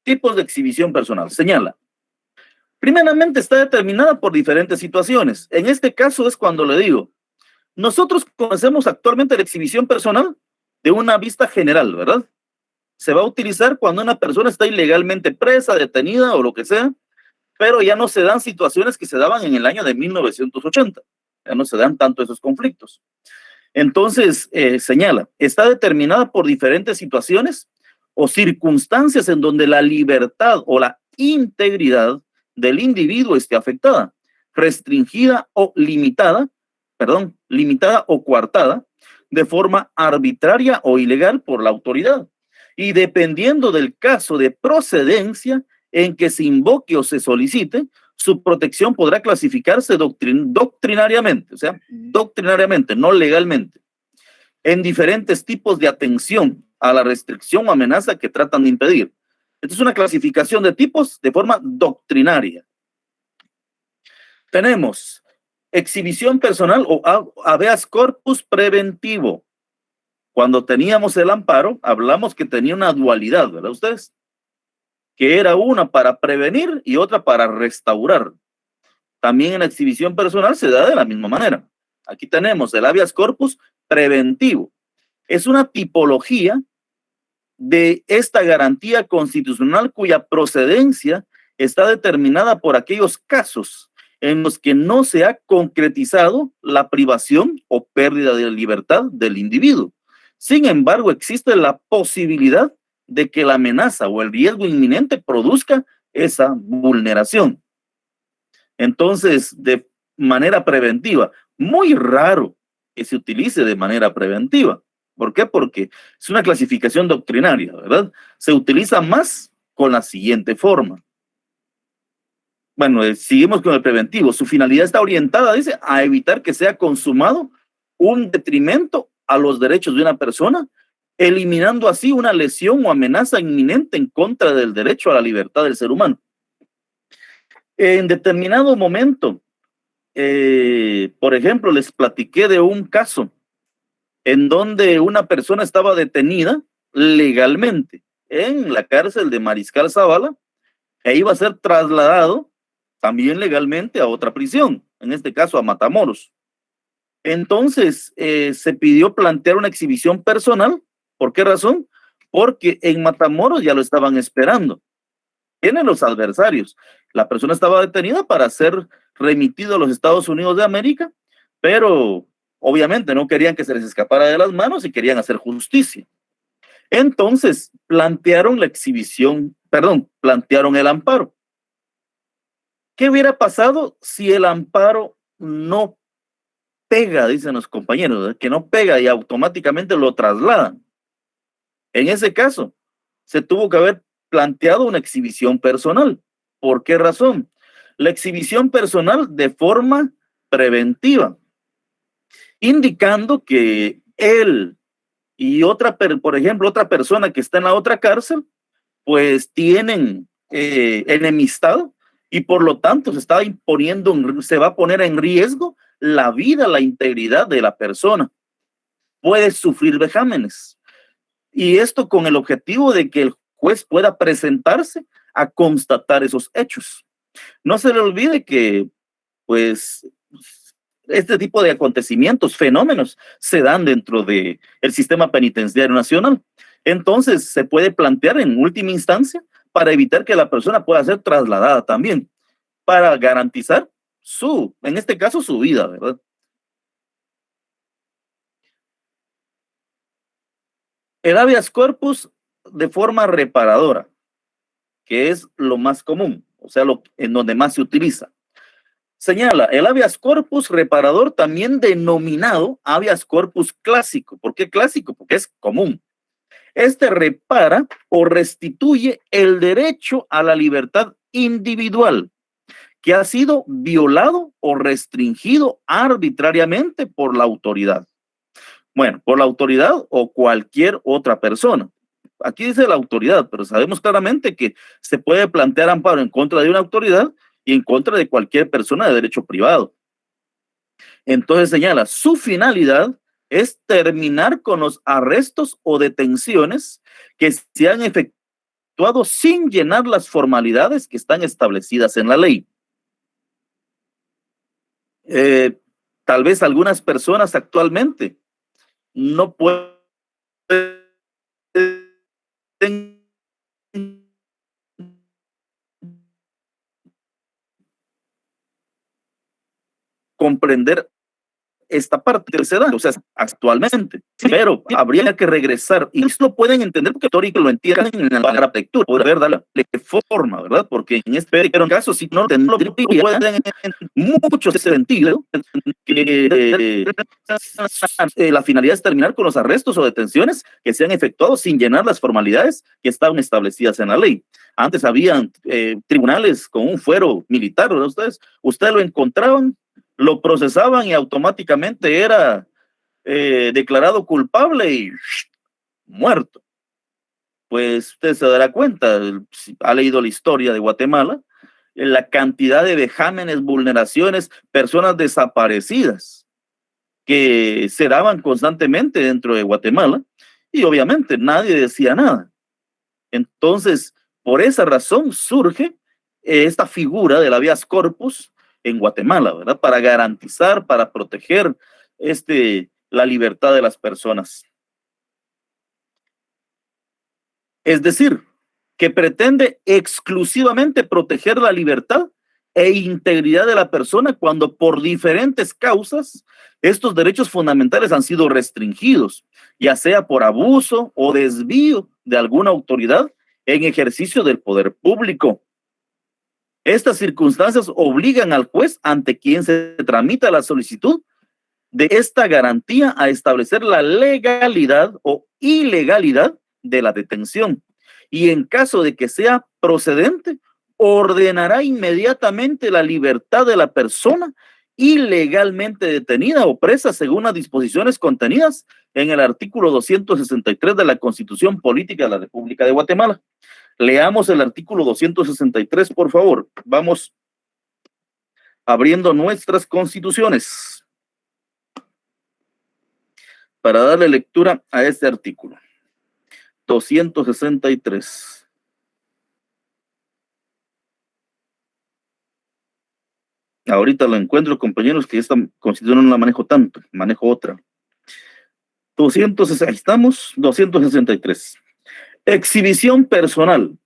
Tipos de exhibición personal. Señala. Primeramente está determinada por diferentes situaciones. En este caso es cuando le digo, nosotros conocemos actualmente la exhibición personal de una vista general, ¿verdad? Se va a utilizar cuando una persona está ilegalmente presa, detenida o lo que sea, pero ya no se dan situaciones que se daban en el año de 1980. Ya no se dan tanto esos conflictos. Entonces, señala, está determinada por diferentes situaciones o circunstancias en donde la libertad o la integridad del individuo esté afectada, restringida o limitada o coartada de forma arbitraria o ilegal por la autoridad. Y dependiendo del caso de procedencia en que se invoque o se solicite, su protección podrá clasificarse doctrinariamente, o sea, doctrinariamente, no legalmente, en diferentes tipos de atención a la restricción o amenaza que tratan de impedir. Esta es una clasificación de tipos de forma doctrinaria. Tenemos exhibición personal o habeas corpus preventivo. Cuando teníamos el amparo, hablamos que tenía una dualidad, ¿verdad ustedes? Que era una para prevenir y otra para restaurar. También en la exhibición personal se da de la misma manera. Aquí tenemos el habeas corpus preventivo. Es una tipología de esta garantía constitucional cuya procedencia está determinada por aquellos casos en los que no se ha concretizado la privación o pérdida de libertad del individuo. Sin embargo, existe la posibilidad de que la amenaza o el riesgo inminente produzca esa vulneración. Entonces, de manera preventiva, muy raro que se utilice de manera preventiva. ¿Por qué? Porque es una clasificación doctrinaria, ¿verdad? Se utiliza más con la siguiente forma. Bueno, seguimos con el preventivo. Su finalidad está orientada, dice, a evitar que sea consumado un detrimento a los derechos de una persona, eliminando así una lesión o amenaza inminente en contra del derecho a la libertad del ser humano. En determinado momento, por ejemplo, les platiqué de un caso en donde una persona estaba detenida legalmente en la cárcel de Mariscal Zavala e iba a ser trasladado también legalmente a otra prisión, en este caso a Matamoros. Entonces, se pidió plantear una exhibición personal. ¿Por qué razón? Porque en Matamoros ya lo estaban esperando. Tienen los adversarios. La persona estaba detenida para ser remitido a los Estados Unidos de América, pero obviamente no querían que se les escapara de las manos y querían hacer justicia. Entonces, plantearon la exhibición, perdón, plantearon el amparo. ¿Qué hubiera pasado si el amparo no pega, dicen los compañeros, que no pega y automáticamente lo trasladan? En ese caso, se tuvo que haber planteado una exhibición personal. ¿Por qué razón? La exhibición personal de forma preventiva, indicando que él y otra, por ejemplo, otra persona que está en la otra cárcel, pues tienen enemistad y por lo tanto se está imponiendo, se va a poner en riesgo la vida, la integridad de la persona. Puede sufrir vejámenes. Y esto con el objetivo de que el juez pueda presentarse a constatar esos hechos. No se le olvide que, pues, este tipo de acontecimientos, fenómenos, se dan dentro del sistema penitenciario nacional. Entonces, se puede plantear en última instancia para evitar que la persona pueda ser trasladada también, para garantizar en este caso, su vida, ¿verdad? El habeas corpus de forma reparadora, que es lo más común, o sea, en donde más se utiliza. Señala, el habeas corpus reparador, también denominado habeas corpus clásico. ¿Por qué clásico? Porque es común. Este repara o restituye el derecho a la libertad individual que ha sido violado o restringido arbitrariamente por la autoridad. Bueno, por la autoridad o cualquier otra persona. Aquí dice la autoridad, pero sabemos claramente que se puede plantear amparo en contra de una autoridad y en contra de cualquier persona de derecho privado. Entonces señala, su finalidad es terminar con los arrestos o detenciones que se han efectuado sin llenar las formalidades que están establecidas en la ley. Tal vez algunas personas actualmente no pueden comprender esta parte se da, o sea, actualmente, pero habría que regresar, y esto lo pueden entender porque histórico lo entienden en la lectura, poder darle forma, ¿verdad? Porque en este caso, si no lo pueden en mucho sentido, que la finalidad es terminar con los arrestos o detenciones que se han efectuado sin llenar las formalidades que estaban establecidas en la ley. Antes habían tribunales con un fuero militar, ¿verdad? Ustedes lo encontraban, lo procesaban y automáticamente era declarado culpable y muerto. Pues usted se dará cuenta, si ha leído la historia de Guatemala, la cantidad de vejámenes, vulneraciones, personas desaparecidas que se daban constantemente dentro de Guatemala y obviamente nadie decía nada. Entonces, por esa razón surge esta figura del habeas corpus en Guatemala, ¿verdad? Para garantizar, para proteger la libertad de las personas. Es decir, que pretende exclusivamente proteger la libertad e integridad de la persona cuando por diferentes causas estos derechos fundamentales han sido restringidos, ya sea por abuso o desvío de alguna autoridad en ejercicio del poder público. Estas circunstancias obligan al juez ante quien se tramita la solicitud de esta garantía a establecer la legalidad o ilegalidad de la detención y en caso de que sea procedente, ordenará inmediatamente la libertad de la persona ilegalmente detenida o presa según las disposiciones contenidas en el artículo 263 de la Constitución Política de la República de Guatemala. Leamos el artículo 263, por favor. Vamos abriendo nuestras constituciones para darle lectura a este artículo. 263. Ahorita lo encuentro, compañeros, que esta constitución no la manejo tanto, manejo otra. 200, ahí estamos, 263. Exhibición personal.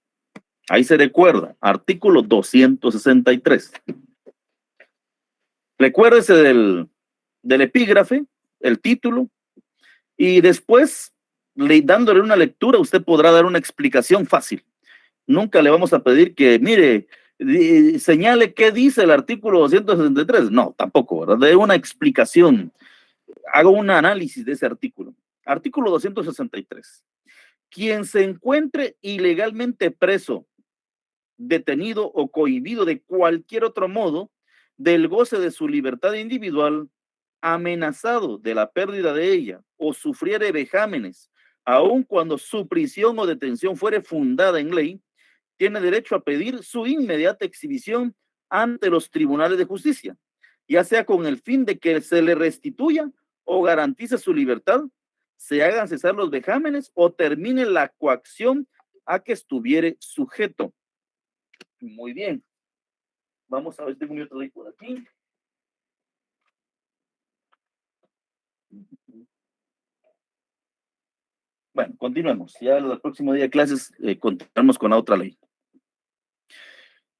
Ahí se recuerda, artículo 263. Recuérdese del epígrafe, el título, y después, dándole una lectura, usted podrá dar una explicación fácil. Nunca le vamos a pedir que, mire, señale qué dice el artículo 263. No, tampoco, ¿verdad? De una explicación. Hago un análisis de ese artículo. Artículo 263. Quien se encuentre ilegalmente preso, detenido o cohibido de cualquier otro modo del goce de su libertad individual, amenazado de la pérdida de ella o sufriere vejámenes, aun cuando su prisión o detención fuere fundada en ley, tiene derecho a pedir su inmediata exhibición ante los tribunales de justicia, ya sea con el fin de que se le restituya o garantice su libertad, se hagan cesar los vejámenes o termine la coacción a que estuviere sujeto. Muy bien. Vamos a ver, tengo un otro ley por aquí. Bueno, continuemos. Ya el próximo día de clases continuamos con la otra ley.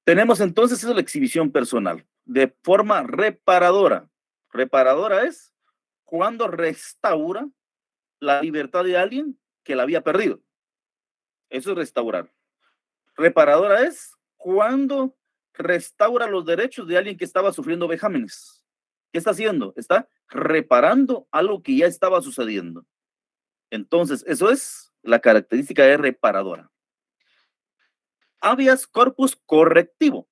Tenemos entonces esa es la exhibición personal de forma reparadora. Reparadora es cuando restaura la libertad de alguien que la había perdido. Eso es restaurar. Reparadora es cuando restaura los derechos de alguien que estaba sufriendo vejámenes. ¿Qué está haciendo? Está reparando algo que ya estaba sucediendo. Entonces, eso es la característica de reparadora. Habeas corpus correctivo.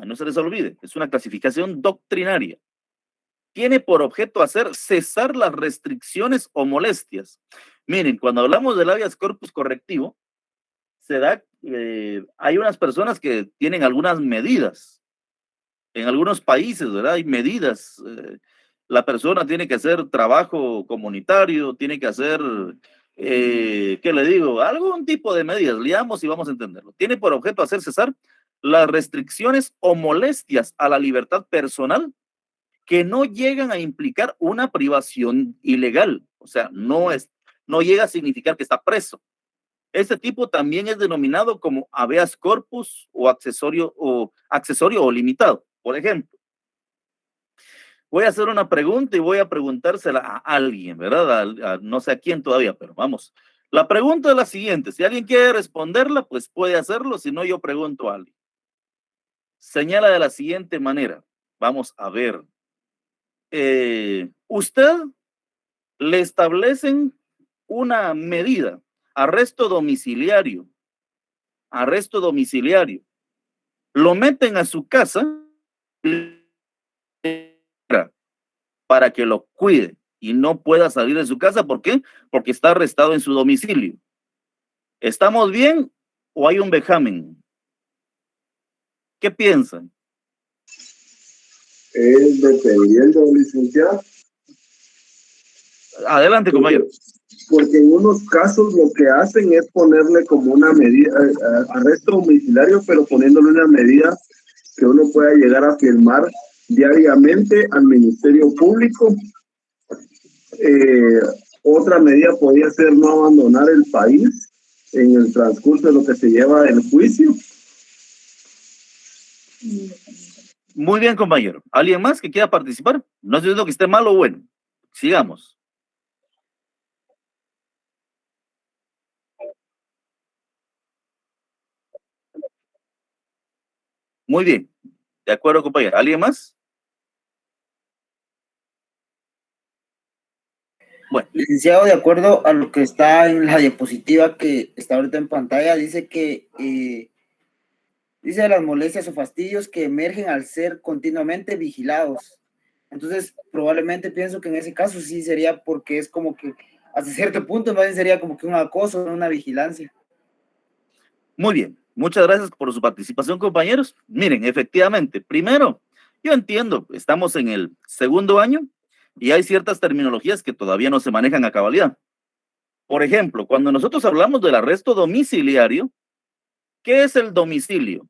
No se les olvide, es una clasificación doctrinaria. Tiene por objeto hacer cesar las restricciones o molestias. Miren, cuando hablamos del habeas corpus correctivo, se da, hay unas personas que tienen algunas medidas. En algunos países, ¿verdad? Hay medidas. La persona tiene que hacer trabajo comunitario, tiene que hacer, ¿qué le digo? Algún tipo de medidas, leamos y vamos a entenderlo. Tiene por objeto hacer cesar las restricciones o molestias a la libertad personal que no llegan a implicar una privación ilegal. O sea, no llega a significar que está preso. Este tipo también es denominado como habeas corpus o accesorio o limitado. Por ejemplo, voy a hacer una pregunta y voy a preguntársela a alguien, ¿verdad? No sé a quién todavía, pero vamos. La pregunta es la siguiente. Si alguien quiere responderla, pues puede hacerlo. Si no, yo pregunto a alguien. Señala de la siguiente manera. Vamos a ver. Usted le establecen una medida, arresto domiciliario. Arresto domiciliario. Lo meten a su casa para que lo cuide y no pueda salir de su casa. ¿Por qué? Porque está arrestado en su domicilio. ¿Estamos bien o hay un vejamen? ¿Qué piensan? Es dependiendo, licenciado. Adelante, compañero. Porque en unos casos lo que hacen es ponerle como una medida, arresto domiciliario, pero poniéndole una medida que uno pueda llegar a firmar diariamente al Ministerio Público. Otra medida podría ser no abandonar el país en el transcurso de lo que se lleva el juicio. Muy bien, compañero. ¿Alguien más que quiera participar? No estoy diciendo que esté mal o bueno. Sigamos. Muy bien. De acuerdo, compañero. ¿Alguien más? Bueno, licenciado, de acuerdo a lo que está en la diapositiva que está ahorita en pantalla, dice que dice las molestias o fastidios que emergen al ser continuamente vigilados. Entonces, probablemente pienso que en ese caso sí sería porque es como que hasta cierto punto más bien sería como que un acoso, una vigilancia. Muy bien. Muchas gracias por su participación, compañeros. Miren, efectivamente, primero, yo entiendo, estamos en el segundo año y hay ciertas terminologías que todavía no se manejan a cabalidad. Por ejemplo, cuando nosotros hablamos del arresto domiciliario, ¿qué es el domicilio?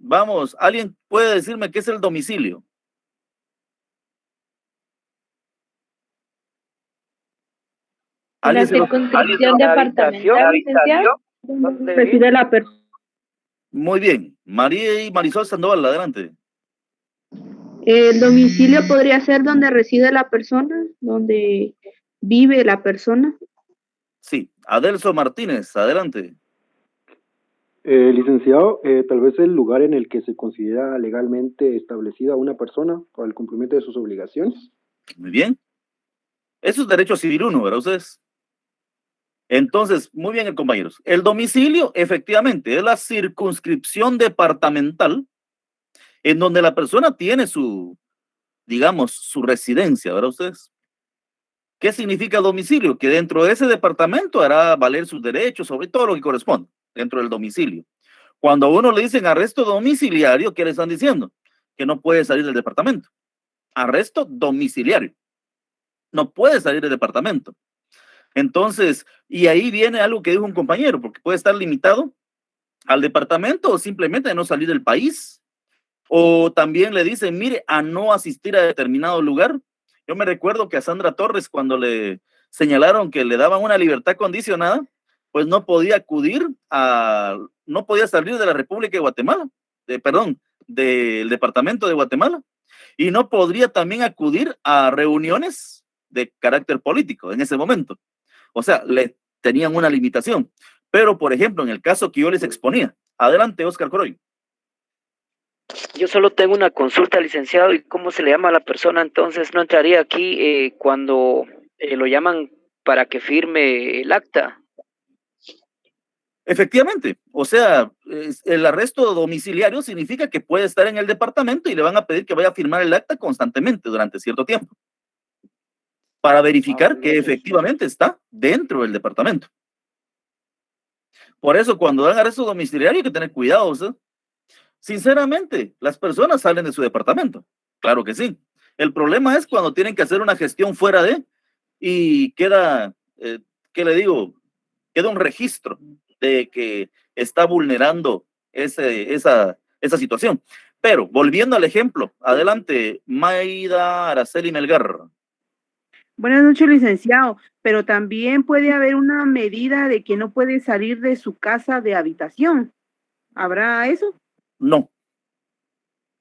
Vamos, ¿alguien puede decirme qué es el domicilio? La circunscripción departamental, licenciado, donde reside la persona. Muy bien. María y Marisol Sandoval, adelante. El domicilio podría ser donde reside la persona, donde vive la persona. Sí. Adelso Martínez, adelante. Licenciado, tal vez el lugar en el que se considera legalmente establecida una persona para el cumplimiento de sus obligaciones. Muy bien. Eso es derecho civil 1, ¿verdad ustedes? Entonces, muy bien, compañeros. El domicilio, efectivamente, es la circunscripción departamental en donde la persona tiene su, digamos, su residencia, ¿verdad ustedes? ¿Qué significa domicilio? Que dentro de ese departamento hará valer sus derechos sobre todo lo que corresponde dentro del domicilio. Cuando a uno le dicen arresto domiciliario, ¿qué le están diciendo? Que no puede salir del departamento. Arresto domiciliario. No puede salir del departamento. Entonces, y ahí viene algo que dijo un compañero, porque puede estar limitado al departamento o simplemente a no salir del país. O también le dicen, mire, a no asistir a determinado lugar. Yo me recuerdo que a Sandra Torres, cuando le señalaron que le daban una libertad condicionada, pues no podía acudir no podía salir de la República de Guatemala, del departamento de Guatemala, y no podría también acudir a reuniones de carácter político en ese momento. O sea, le tenían una limitación. Pero, por ejemplo, en el caso que yo les exponía, adelante, Oscar Croy. Yo solo tengo una consulta, licenciado, ¿y cómo se le llama a la persona? Entonces, ¿no entraría aquí cuando lo llaman para que firme el acta? Efectivamente, o sea, el arresto domiciliario significa que puede estar en el departamento y le van a pedir que vaya a firmar el acta constantemente durante cierto tiempo para verificar que efectivamente está dentro del departamento. Por eso, cuando dan arresto domiciliario hay que tener cuidado, ¿sí? Sinceramente, las personas salen de su departamento, claro que sí. El problema es cuando tienen que hacer una gestión fuera de y queda, ¿qué le digo? Queda un registro de que está vulnerando esa situación. Pero, volviendo al ejemplo, adelante, Maida Araceli Melgar. Buenas noches, licenciado, pero también puede haber una medida de que no puede salir de su casa de habitación. ¿Habrá eso? No,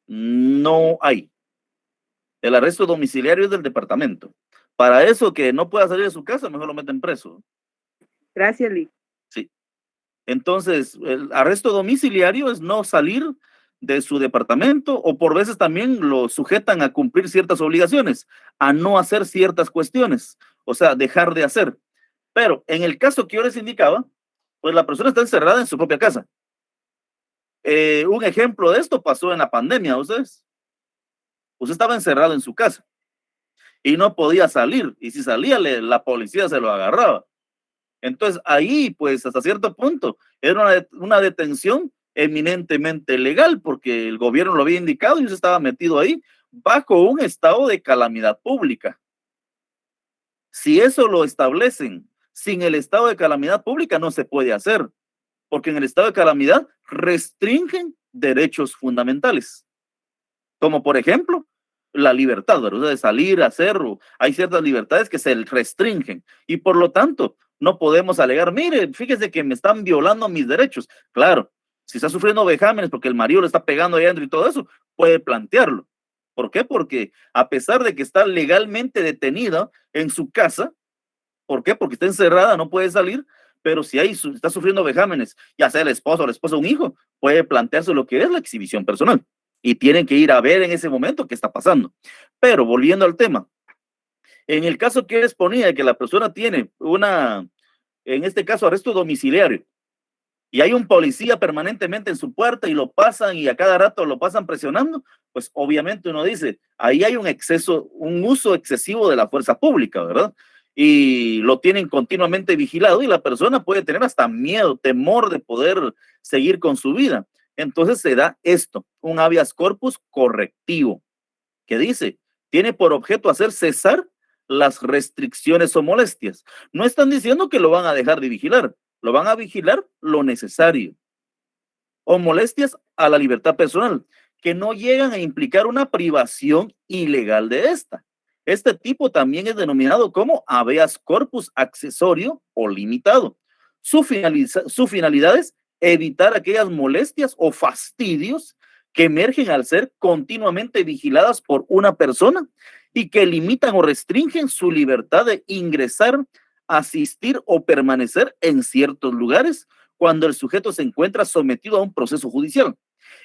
no hay. El arresto domiciliario es del departamento. Para eso que no pueda salir de su casa, mejor lo meten preso. Gracias, Lee. Sí. Entonces, el arresto domiciliario es no salir de su departamento o por veces también lo sujetan a cumplir ciertas obligaciones, a no hacer ciertas cuestiones, o sea, dejar de hacer. Pero en el caso que yo les indicaba, pues la persona está encerrada en su propia casa. Un ejemplo de esto pasó en la pandemia, ustedes. Usted estaba encerrado en su casa y no podía salir, y si salía la policía se lo agarraba. Entonces ahí, pues hasta cierto punto, era una detención eminentemente legal porque el gobierno lo había indicado y usted estaba metido ahí bajo un estado de calamidad pública. Si eso lo establecen sin el estado de calamidad pública, no se puede hacer, porque en el estado de calamidad restringen derechos fundamentales, como por ejemplo la libertad, ¿verdad? De salir, hacer, hay ciertas libertades que se restringen y por lo tanto no podemos alegar, mire, fíjese que me están violando mis derechos. Claro, si está sufriendo vejámenes porque el marido le está pegando ahí adentro y todo eso, puede plantearlo. ¿Por qué? Porque a pesar de que está legalmente detenida en su casa, ¿por qué? Porque está encerrada, no puede salir, pero si está sufriendo vejámenes, ya sea el esposo o la esposa o un hijo, puede plantearse lo que es la exhibición personal. Y tienen que ir a ver en ese momento qué está pasando. Pero volviendo al tema, en el caso que les ponía de que la persona tiene en este caso, arresto domiciliario, y hay un policía permanentemente en su puerta y lo pasan y a cada rato lo pasan presionando, pues obviamente uno dice, ahí hay un uso excesivo de la fuerza pública, ¿verdad? Y lo tienen continuamente vigilado y la persona puede tener hasta miedo, temor de poder seguir con su vida. Entonces se da esto, un habeas corpus correctivo, que dice, tiene por objeto hacer cesar las restricciones o molestias. No están diciendo que lo van a dejar de vigilar, lo van a vigilar lo necesario. O molestias a la libertad personal, que no llegan a implicar una privación ilegal de esta. Este tipo también es denominado como habeas corpus accesorio o limitado. Su finalidad es evitar aquellas molestias o fastidios que emergen al ser continuamente vigiladas por una persona y que limitan o restringen su libertad de ingresar, asistir o permanecer en ciertos lugares cuando el sujeto se encuentra sometido a un proceso judicial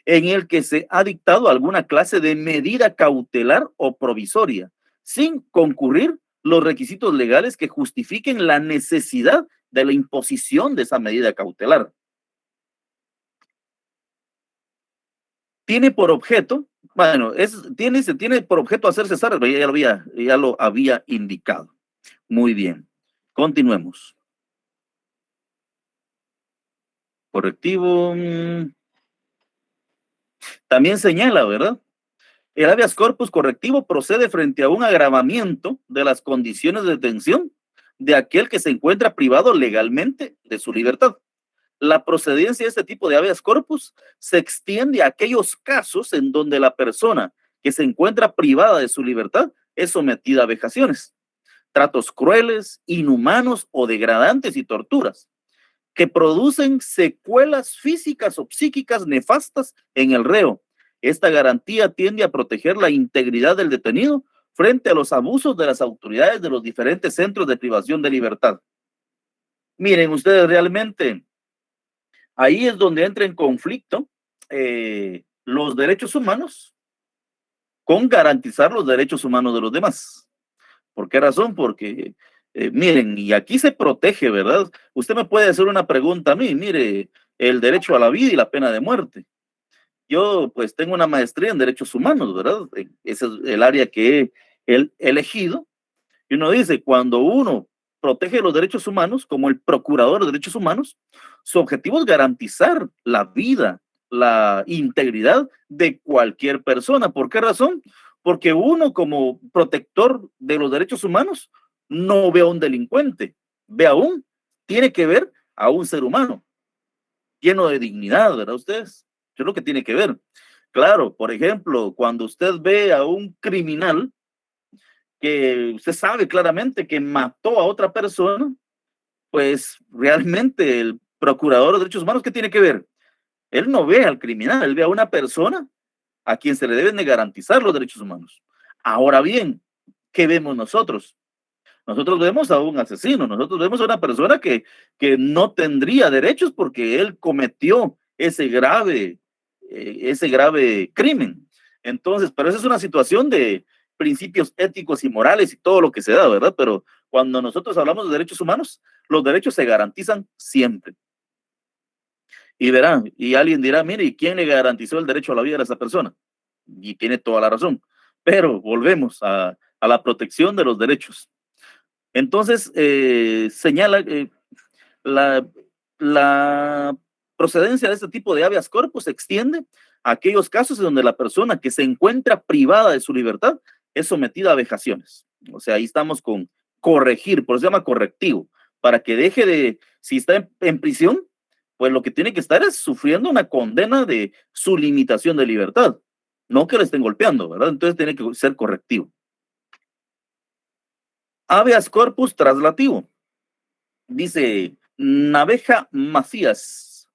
en el que se ha dictado alguna clase de medida cautelar o provisoria, sin concurrir los requisitos legales que justifiquen la necesidad de la imposición de esa medida cautelar. Tiene por objeto, bueno, tiene por objeto hacer cesar, ya lo había indicado. Muy bien, continuemos. Correctivo. También señala, ¿verdad? El habeas corpus correctivo procede frente a un agravamiento de las condiciones de detención de aquel que se encuentra privado legalmente de su libertad. La procedencia de este tipo de habeas corpus se extiende a aquellos casos en donde la persona que se encuentra privada de su libertad es sometida a vejaciones, tratos crueles, inhumanos o degradantes y torturas, que producen secuelas físicas o psíquicas nefastas en el reo. Esta garantía tiende a proteger la integridad del detenido frente a los abusos de las autoridades de los diferentes centros de privación de libertad. Miren ustedes, realmente, ahí es donde entra en conflicto los derechos humanos con garantizar los derechos humanos de los demás. ¿Por qué razón? Porque, miren, y aquí se protege, ¿verdad? Usted me puede hacer una pregunta a mí, mire, el derecho a la vida y la pena de muerte. Yo, pues, tengo una maestría en derechos humanos, ¿verdad? Ese es el área que he elegido. Y uno dice, cuando uno protege los derechos humanos, como el procurador de derechos humanos, su objetivo es garantizar la vida, la integridad de cualquier persona. ¿Por qué razón? Porque uno, como protector de los derechos humanos, no ve a un delincuente, tiene que ver a un ser humano lleno de dignidad, ¿verdad ustedes? Eso es lo que tiene que ver. Claro, por ejemplo, cuando usted ve a un criminal que usted sabe claramente que mató a otra persona, pues realmente el procurador de derechos humanos, ¿qué tiene que ver? Él no ve al criminal, él ve a una persona a quien se le deben de garantizar los derechos humanos. Ahora bien, ¿qué vemos nosotros? Nosotros vemos a un asesino, nosotros vemos a una persona que no tendría derechos porque él cometió ese grave crimen. Entonces, pero esa es una situación de principios éticos y morales y todo lo que se da, ¿verdad? Pero cuando nosotros hablamos de derechos humanos, los derechos se garantizan siempre. Y verán, y alguien dirá, mire, ¿y quién le garantizó el derecho a la vida a esa persona? Y tiene toda la razón. Pero volvemos a la protección de los derechos. Entonces, señala la procedencia de este tipo de habeas corpus se extiende a aquellos casos en donde la persona que se encuentra privada de su libertad es sometida a vejaciones. O sea, ahí estamos con corregir, por eso se llama correctivo, para que deje de, si está en prisión, pues lo que tiene que estar es sufriendo una condena de su limitación de libertad, no que le estén golpeando, ¿verdad? Entonces tiene que ser correctivo. Habeas corpus traslativo. Dice Naveja Macías,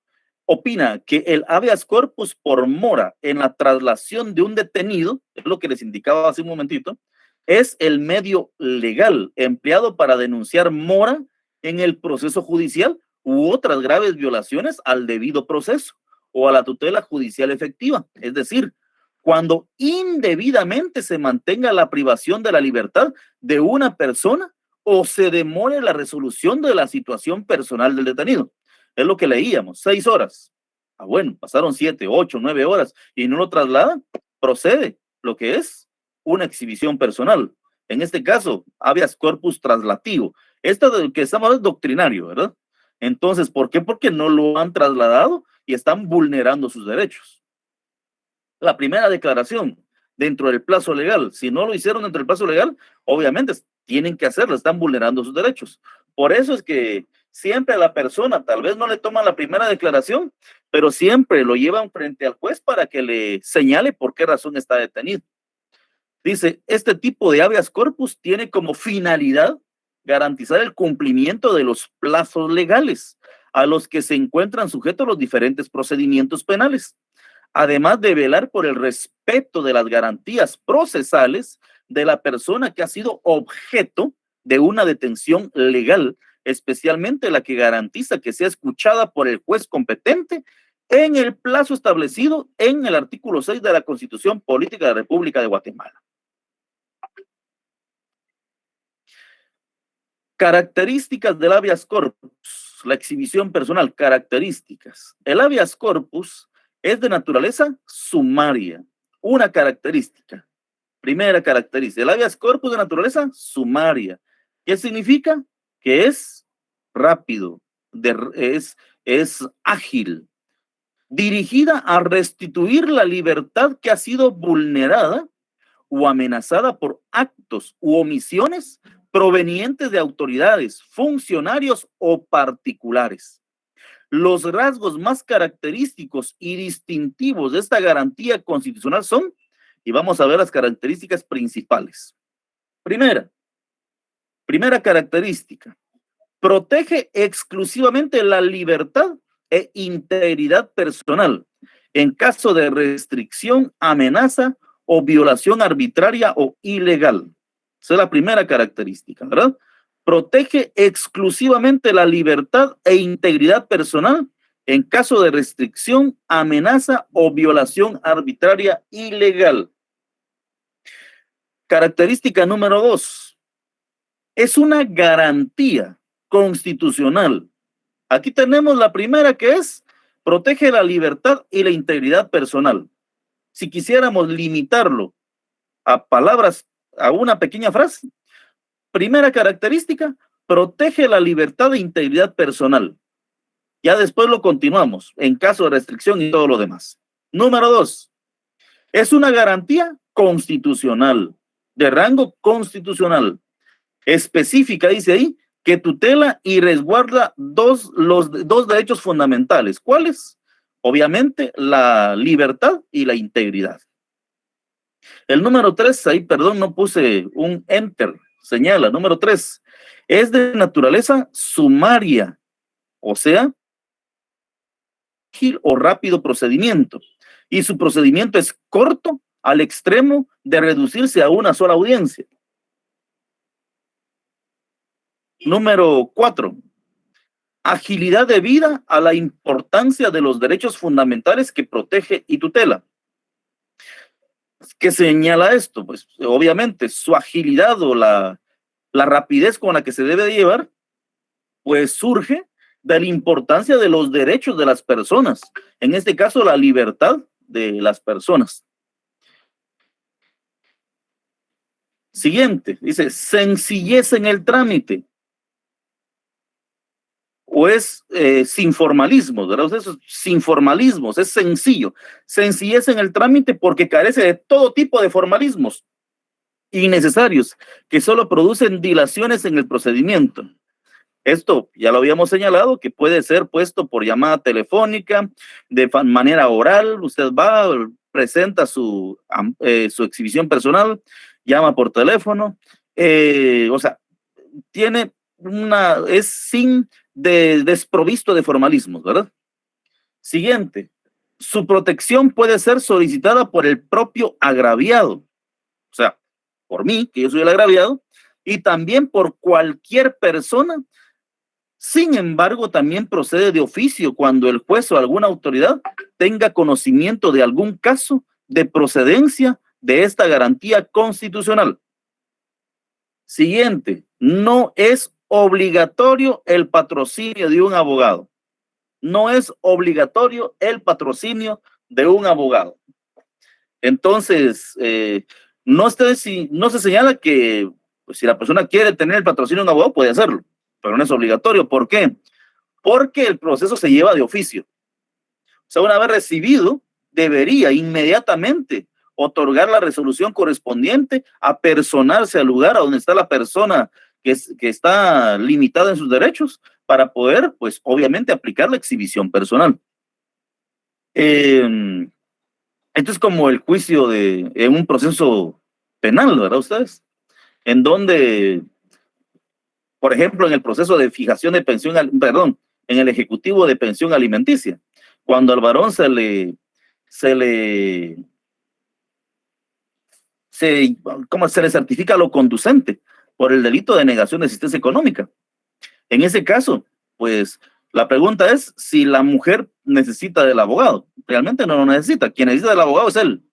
opina que el habeas corpus por mora en la traslación de un detenido, es lo que les indicaba hace un momentito, es el medio legal empleado para denunciar mora en el proceso judicial u otras graves violaciones al debido proceso o a la tutela judicial efectiva. Es decir, cuando indebidamente se mantenga la privación de la libertad de una persona o se demore la resolución de la situación personal del detenido. Es lo que leíamos, 6 horas. Ah, bueno, pasaron 7, 8, 9 horas y no lo trasladan, procede lo que es una exhibición personal. En este caso, habeas corpus traslativo. Esto de que estamos es doctrinario, ¿verdad? Entonces, ¿por qué? Porque no lo han trasladado y están vulnerando sus derechos. La primera declaración dentro del plazo legal, si no lo hicieron dentro del plazo legal, obviamente tienen que hacerlo, están vulnerando sus derechos. Por eso es que siempre a la persona, tal vez no le toman la primera declaración, pero siempre lo llevan frente al juez para que le señale por qué razón está detenido. Dice, este tipo de habeas corpus tiene como finalidad garantizar el cumplimiento de los plazos legales a los que se encuentran sujetos los diferentes procedimientos penales, además de velar por el respeto de las garantías procesales de la persona que ha sido objeto de una detención legal, especialmente la que garantiza que sea escuchada por el juez competente en el plazo establecido en el artículo 6 de la Constitución Política de la República de Guatemala. Características del habeas corpus, la exhibición personal, características. El habeas corpus es de naturaleza sumaria. Una característica. Primera característica. El habeas corpus de naturaleza sumaria. ¿Qué significa? Que es rápido, es ágil, dirigida a restituir la libertad que ha sido vulnerada o amenazada por actos u omisiones provenientes de autoridades, funcionarios o particulares. Los rasgos más característicos y distintivos de esta garantía constitucional son, y vamos a ver las características principales. Primera característica, protege exclusivamente la libertad e integridad personal en caso de restricción, amenaza o violación arbitraria o ilegal. Esa es la primera característica, ¿verdad? Protege exclusivamente la libertad e integridad personal en caso de restricción, amenaza o violación arbitraria ilegal. Característica número 2. Es una garantía constitucional. Aquí tenemos la primera, que es protege la libertad y la integridad personal. Si quisiéramos limitarlo a palabras, a una pequeña frase, primera característica, protege la libertad e integridad personal. Ya después lo continuamos en caso de restricción y todo lo demás. Número 2, es una garantía constitucional, de rango constitucional, específica, dice ahí, que tutela y resguarda los dos derechos fundamentales. ¿Cuáles? Obviamente, la libertad y la integridad. El número 3, ahí, perdón, no puse un enter, señala, número 3, es de naturaleza sumaria, o sea, ágil o rápido procedimiento, y su procedimiento es corto al extremo de reducirse a una sola audiencia. Número 4, agilidad debida a la importancia de los derechos fundamentales que protege y tutela. ¿Qué señala esto? Pues obviamente su agilidad o la rapidez con la que se debe llevar, pues surge de la importancia de los derechos de las personas, en este caso la libertad de las personas. Siguiente, dice sencillez en el trámite, o es sin formalismos, ¿verdad? Eso es sin formalismos, es sencillo. Sencillez en el trámite porque carece de todo tipo de formalismos innecesarios que solo producen dilaciones en el procedimiento. Esto ya lo habíamos señalado, que puede ser puesto por llamada telefónica, de manera oral. Usted va, presenta su exhibición personal, llama por teléfono, o sea, tiene es sin desprovisto de formalismos, ¿verdad? Siguiente, su protección puede ser solicitada por el propio agraviado, o sea, por mí, que yo soy el agraviado, y también por cualquier persona. Sin embargo, también procede de oficio cuando el juez o alguna autoridad tenga conocimiento de algún caso de procedencia de esta garantía constitucional. Siguiente, no es obligatorio el patrocinio de un abogado. No es obligatorio el patrocinio de un abogado. Entonces, no se señala que pues, si la persona quiere tener el patrocinio de un abogado, puede hacerlo, pero no es obligatorio. ¿Por qué? Porque el proceso se lleva de oficio. O sea, una vez recibido, debería inmediatamente otorgar la resolución correspondiente, apersonarse al lugar a donde está la persona que está limitada en sus derechos para poder, pues, obviamente aplicar la exhibición personal. Esto es como el juicio en un proceso penal, ¿verdad ustedes? En donde, por ejemplo, en el proceso de fijación de pensión, en el ejecutivo de pensión alimenticia, cuando al varón se le certifica lo conducente por el delito de negación de asistencia económica. En ese caso, pues, la pregunta es si la mujer necesita del abogado. Realmente no lo necesita. Quien necesita del abogado es él.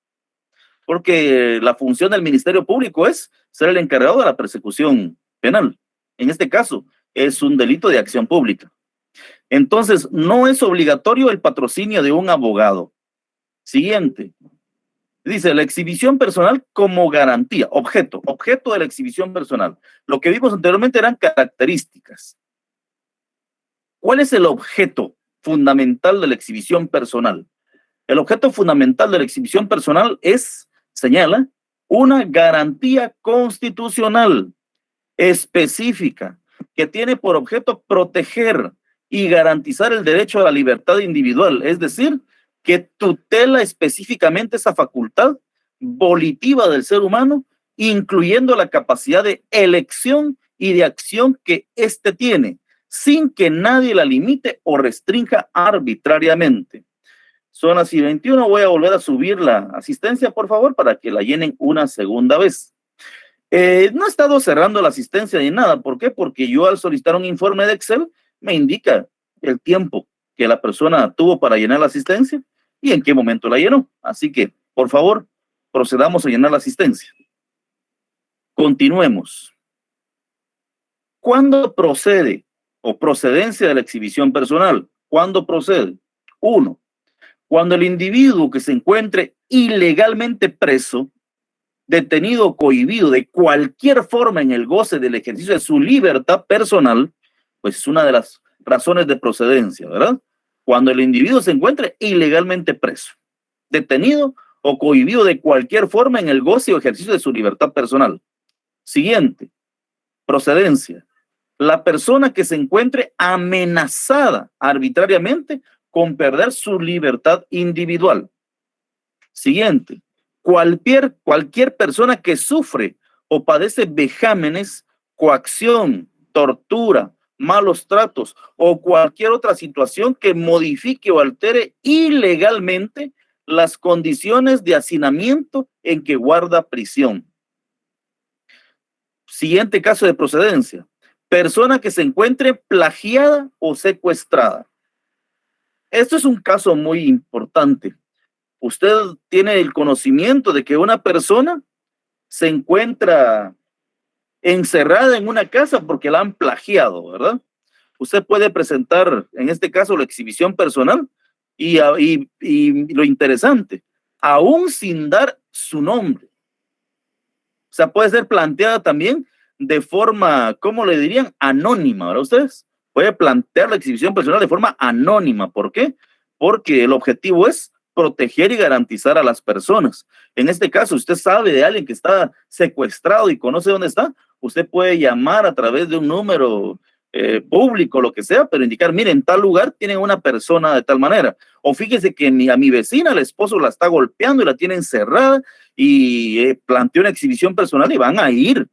Porque la función del Ministerio Público es ser el encargado de la persecución penal. En este caso, es un delito de acción pública. Entonces, no es obligatorio el patrocinio de un abogado. Siguiente. Dice, la exhibición personal como garantía, objeto de la exhibición personal. Lo que vimos anteriormente eran características. ¿Cuál es el objeto fundamental de la exhibición personal? El objeto fundamental de la exhibición personal es, señala, una garantía constitucional específica que tiene por objeto proteger y garantizar el derecho a la libertad individual, es decir, que tutela específicamente esa facultad volitiva del ser humano, incluyendo la capacidad de elección y de acción que éste tiene, sin que nadie la limite o restrinja arbitrariamente. Son las 21, voy a volver a subir la asistencia, por favor, para que la llenen una segunda vez. No he estado cerrando la asistencia ni nada. ¿Por qué? Porque yo al solicitar un informe de Excel me indica el tiempo que la persona tuvo para llenar la asistencia y en qué momento la llenó. Así que, por favor, procedamos a llenar la asistencia. Continuemos. ¿Cuándo procede o procedencia de la exhibición personal? ¿Cuándo procede? 1. Cuando el individuo que se encuentre ilegalmente preso, detenido o cohibido de cualquier forma en el goce del ejercicio de su libertad personal, pues es una de las razones de procedencia, ¿verdad? Cuando el individuo se encuentre ilegalmente preso, detenido o cohibido de cualquier forma en el goce o ejercicio de su libertad personal. Siguiente, procedencia. La persona que se encuentre amenazada arbitrariamente con perder su libertad individual. Siguiente, cualquier persona que sufre o padece vejámenes, coacción, tortura, malos tratos o cualquier otra situación que modifique o altere ilegalmente las condiciones de hacinamiento en que guarda prisión. Siguiente caso de procedencia. Persona que se encuentre plagiada o secuestrada. Esto es un caso muy importante. Usted tiene el conocimiento de que una persona se encuentra encerrada en una casa porque la han plagiado, ¿verdad? Usted puede presentar, en este caso, la exhibición personal y lo interesante, aún sin dar su nombre. O sea, puede ser planteada también de forma, ¿cómo le dirían? Anónima, ¿verdad ustedes? Puede plantear la exhibición personal de forma anónima. ¿Por qué? Porque el objetivo es proteger y garantizar a las personas. En este caso, usted sabe de alguien que está secuestrado y conoce dónde está, usted puede llamar a través de un número público, lo que sea, pero indicar, miren, en tal lugar tienen una persona de tal manera. O fíjese que a mi vecina, el esposo la está golpeando y la tiene encerrada y planteó una exhibición personal y van a ir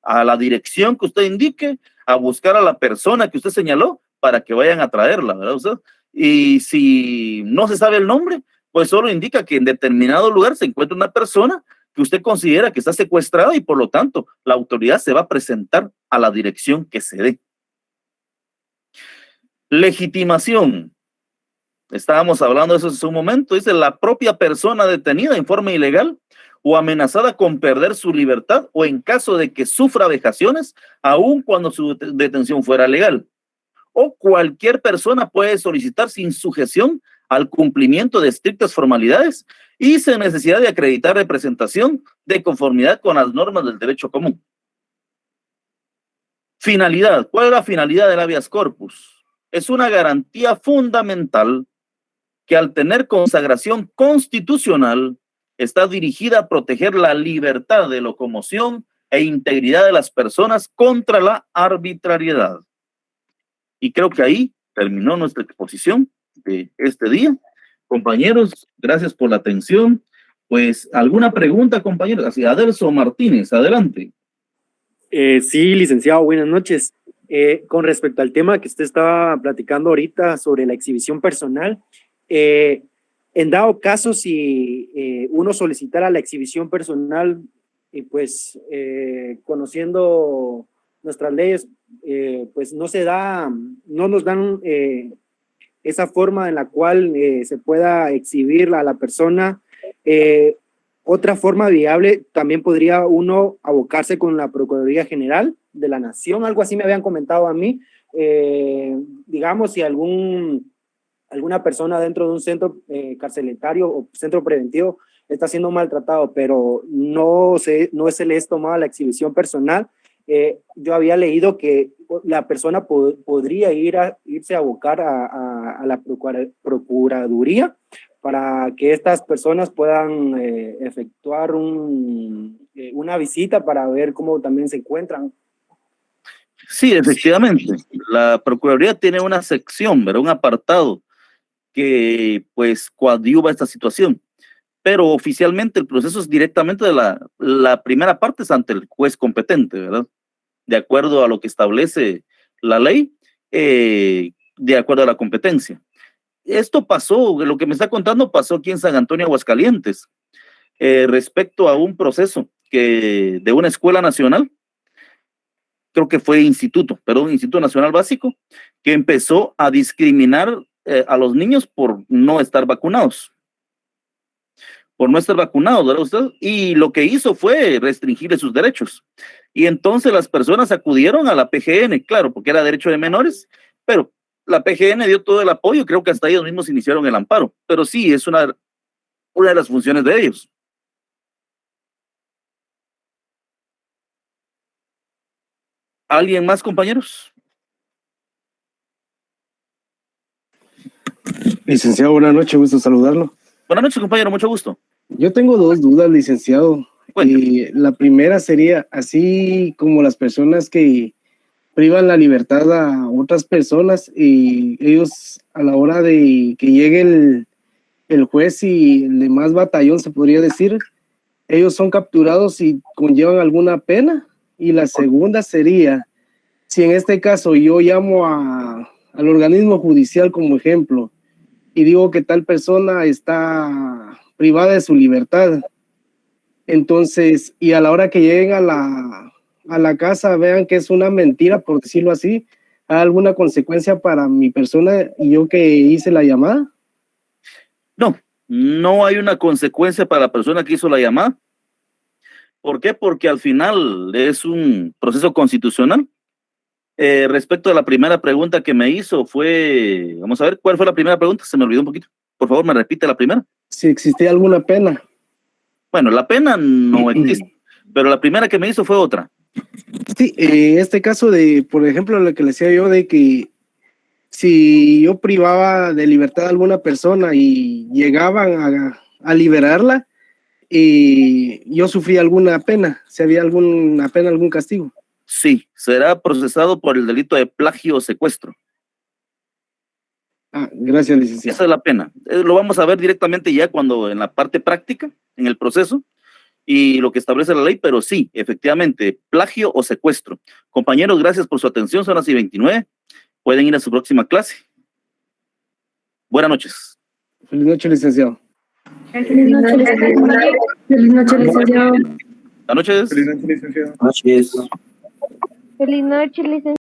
a la dirección que usted indique, a buscar a la persona que usted señaló para que vayan a traerla, ¿verdad usted? Y si no se sabe el nombre, pues solo indica que en determinado lugar se encuentra una persona que usted considera que está secuestrada y por lo tanto la autoridad se va a presentar a la dirección que se dé. Legitimación. Estábamos hablando de eso hace un momento. Dice, la propia persona detenida en forma ilegal o amenazada con perder su libertad o en caso de que sufra vejaciones, aun cuando su detención fuera legal. O cualquier persona puede solicitar sin sujeción al cumplimiento de estrictas formalidades y sin necesidad de acreditar representación de conformidad con las normas del derecho común. Finalidad. ¿Cuál es la finalidad del habeas corpus? Es una garantía fundamental que al tener consagración constitucional está dirigida a proteger la libertad de locomoción e integridad de las personas contra la arbitrariedad. Y creo que ahí terminó nuestra exposición de este día. Compañeros, gracias por la atención. Pues, ¿alguna pregunta, compañeros? Así, Adelso Martínez, adelante. Sí, licenciado, buenas noches. Con respecto al tema que usted estaba platicando ahorita sobre la exhibición personal, en dado caso, si uno solicitara la exhibición personal, y pues conociendo nuestras leyes, pues no nos dan esa forma en la cual se pueda exhibir a la persona. Otra forma viable también podría uno abocarse con la Procuraduría General de la Nación, algo así me habían comentado a mí. Digamos, si alguna persona dentro de un centro carcelario o centro preventivo está siendo maltratado, pero no se le es tomada la exhibición personal, yo había leído que la persona podría irse a abocar a la Procuraduría para que estas personas puedan efectuar una visita para ver cómo también se encuentran. Sí, efectivamente. La Procuraduría tiene una sección, ¿verdad? Un apartado que pues coadyuva esta situación. Pero oficialmente el proceso es directamente de la primera parte es ante el juez competente, ¿verdad? De acuerdo a lo que establece la ley, de acuerdo a la competencia. Esto pasó, lo que me está contando pasó aquí en San Antonio, Aguascalientes, respecto a un proceso de una escuela nacional, creo que fue Instituto Nacional Básico, que empezó a discriminar a los niños por no estar vacunados. ¿Verdad usted? Y lo que hizo fue restringirle sus derechos. Y entonces las personas acudieron a la PGN, claro, porque era derecho de menores, pero la PGN dio todo el apoyo, creo que hasta ellos mismos iniciaron el amparo, pero sí, es una de las funciones de ellos. ¿Alguien más, compañeros? Licenciado, buenas noches, gusto saludarlo. Buenas noches, compañero, mucho gusto. Yo tengo dos dudas, licenciado. La primera sería, así como las personas que privan la libertad a otras personas y ellos a la hora de que llegue el juez y el demás batallón, se podría decir, ellos son capturados y conllevan alguna pena. Y la segunda sería, si en este caso yo llamo al organismo judicial como ejemplo y digo que tal persona está privada de su libertad, entonces, y a la hora que lleguen a la casa vean que es una mentira, por decirlo así, ¿hay alguna consecuencia para mi persona y yo que hice la llamada? No hay una consecuencia para la persona que hizo la llamada. ¿Por qué? Porque al final es un proceso constitucional. Respecto a la primera pregunta que me hizo vamos a ver, ¿cuál fue la primera pregunta? Se me olvidó un poquito. Por favor, me repite la primera. Si existía alguna pena. Bueno, la pena no existe, pero la primera que me hizo fue otra. Sí, este caso por ejemplo, lo que le decía yo de que si yo privaba de libertad a alguna persona y llegaban a liberarla, yo sufría alguna pena, si había alguna pena, algún castigo. Sí, será procesado por el delito de plagio o secuestro. Gracias, licenciado. Esa es la pena. Lo vamos a ver directamente ya cuando en la parte práctica, en el proceso, y lo que establece la ley, pero sí, efectivamente, plagio o secuestro. Compañeros, gracias por su atención, son las 29. Pueden ir a su próxima clase. Buenas noches. Feliz noche, licenciado. Feliz noche, licenciado. Feliz noche, licenciado. Buenas noches. Feliz noche, licenciado. Así es. Feliz noche, licenciado.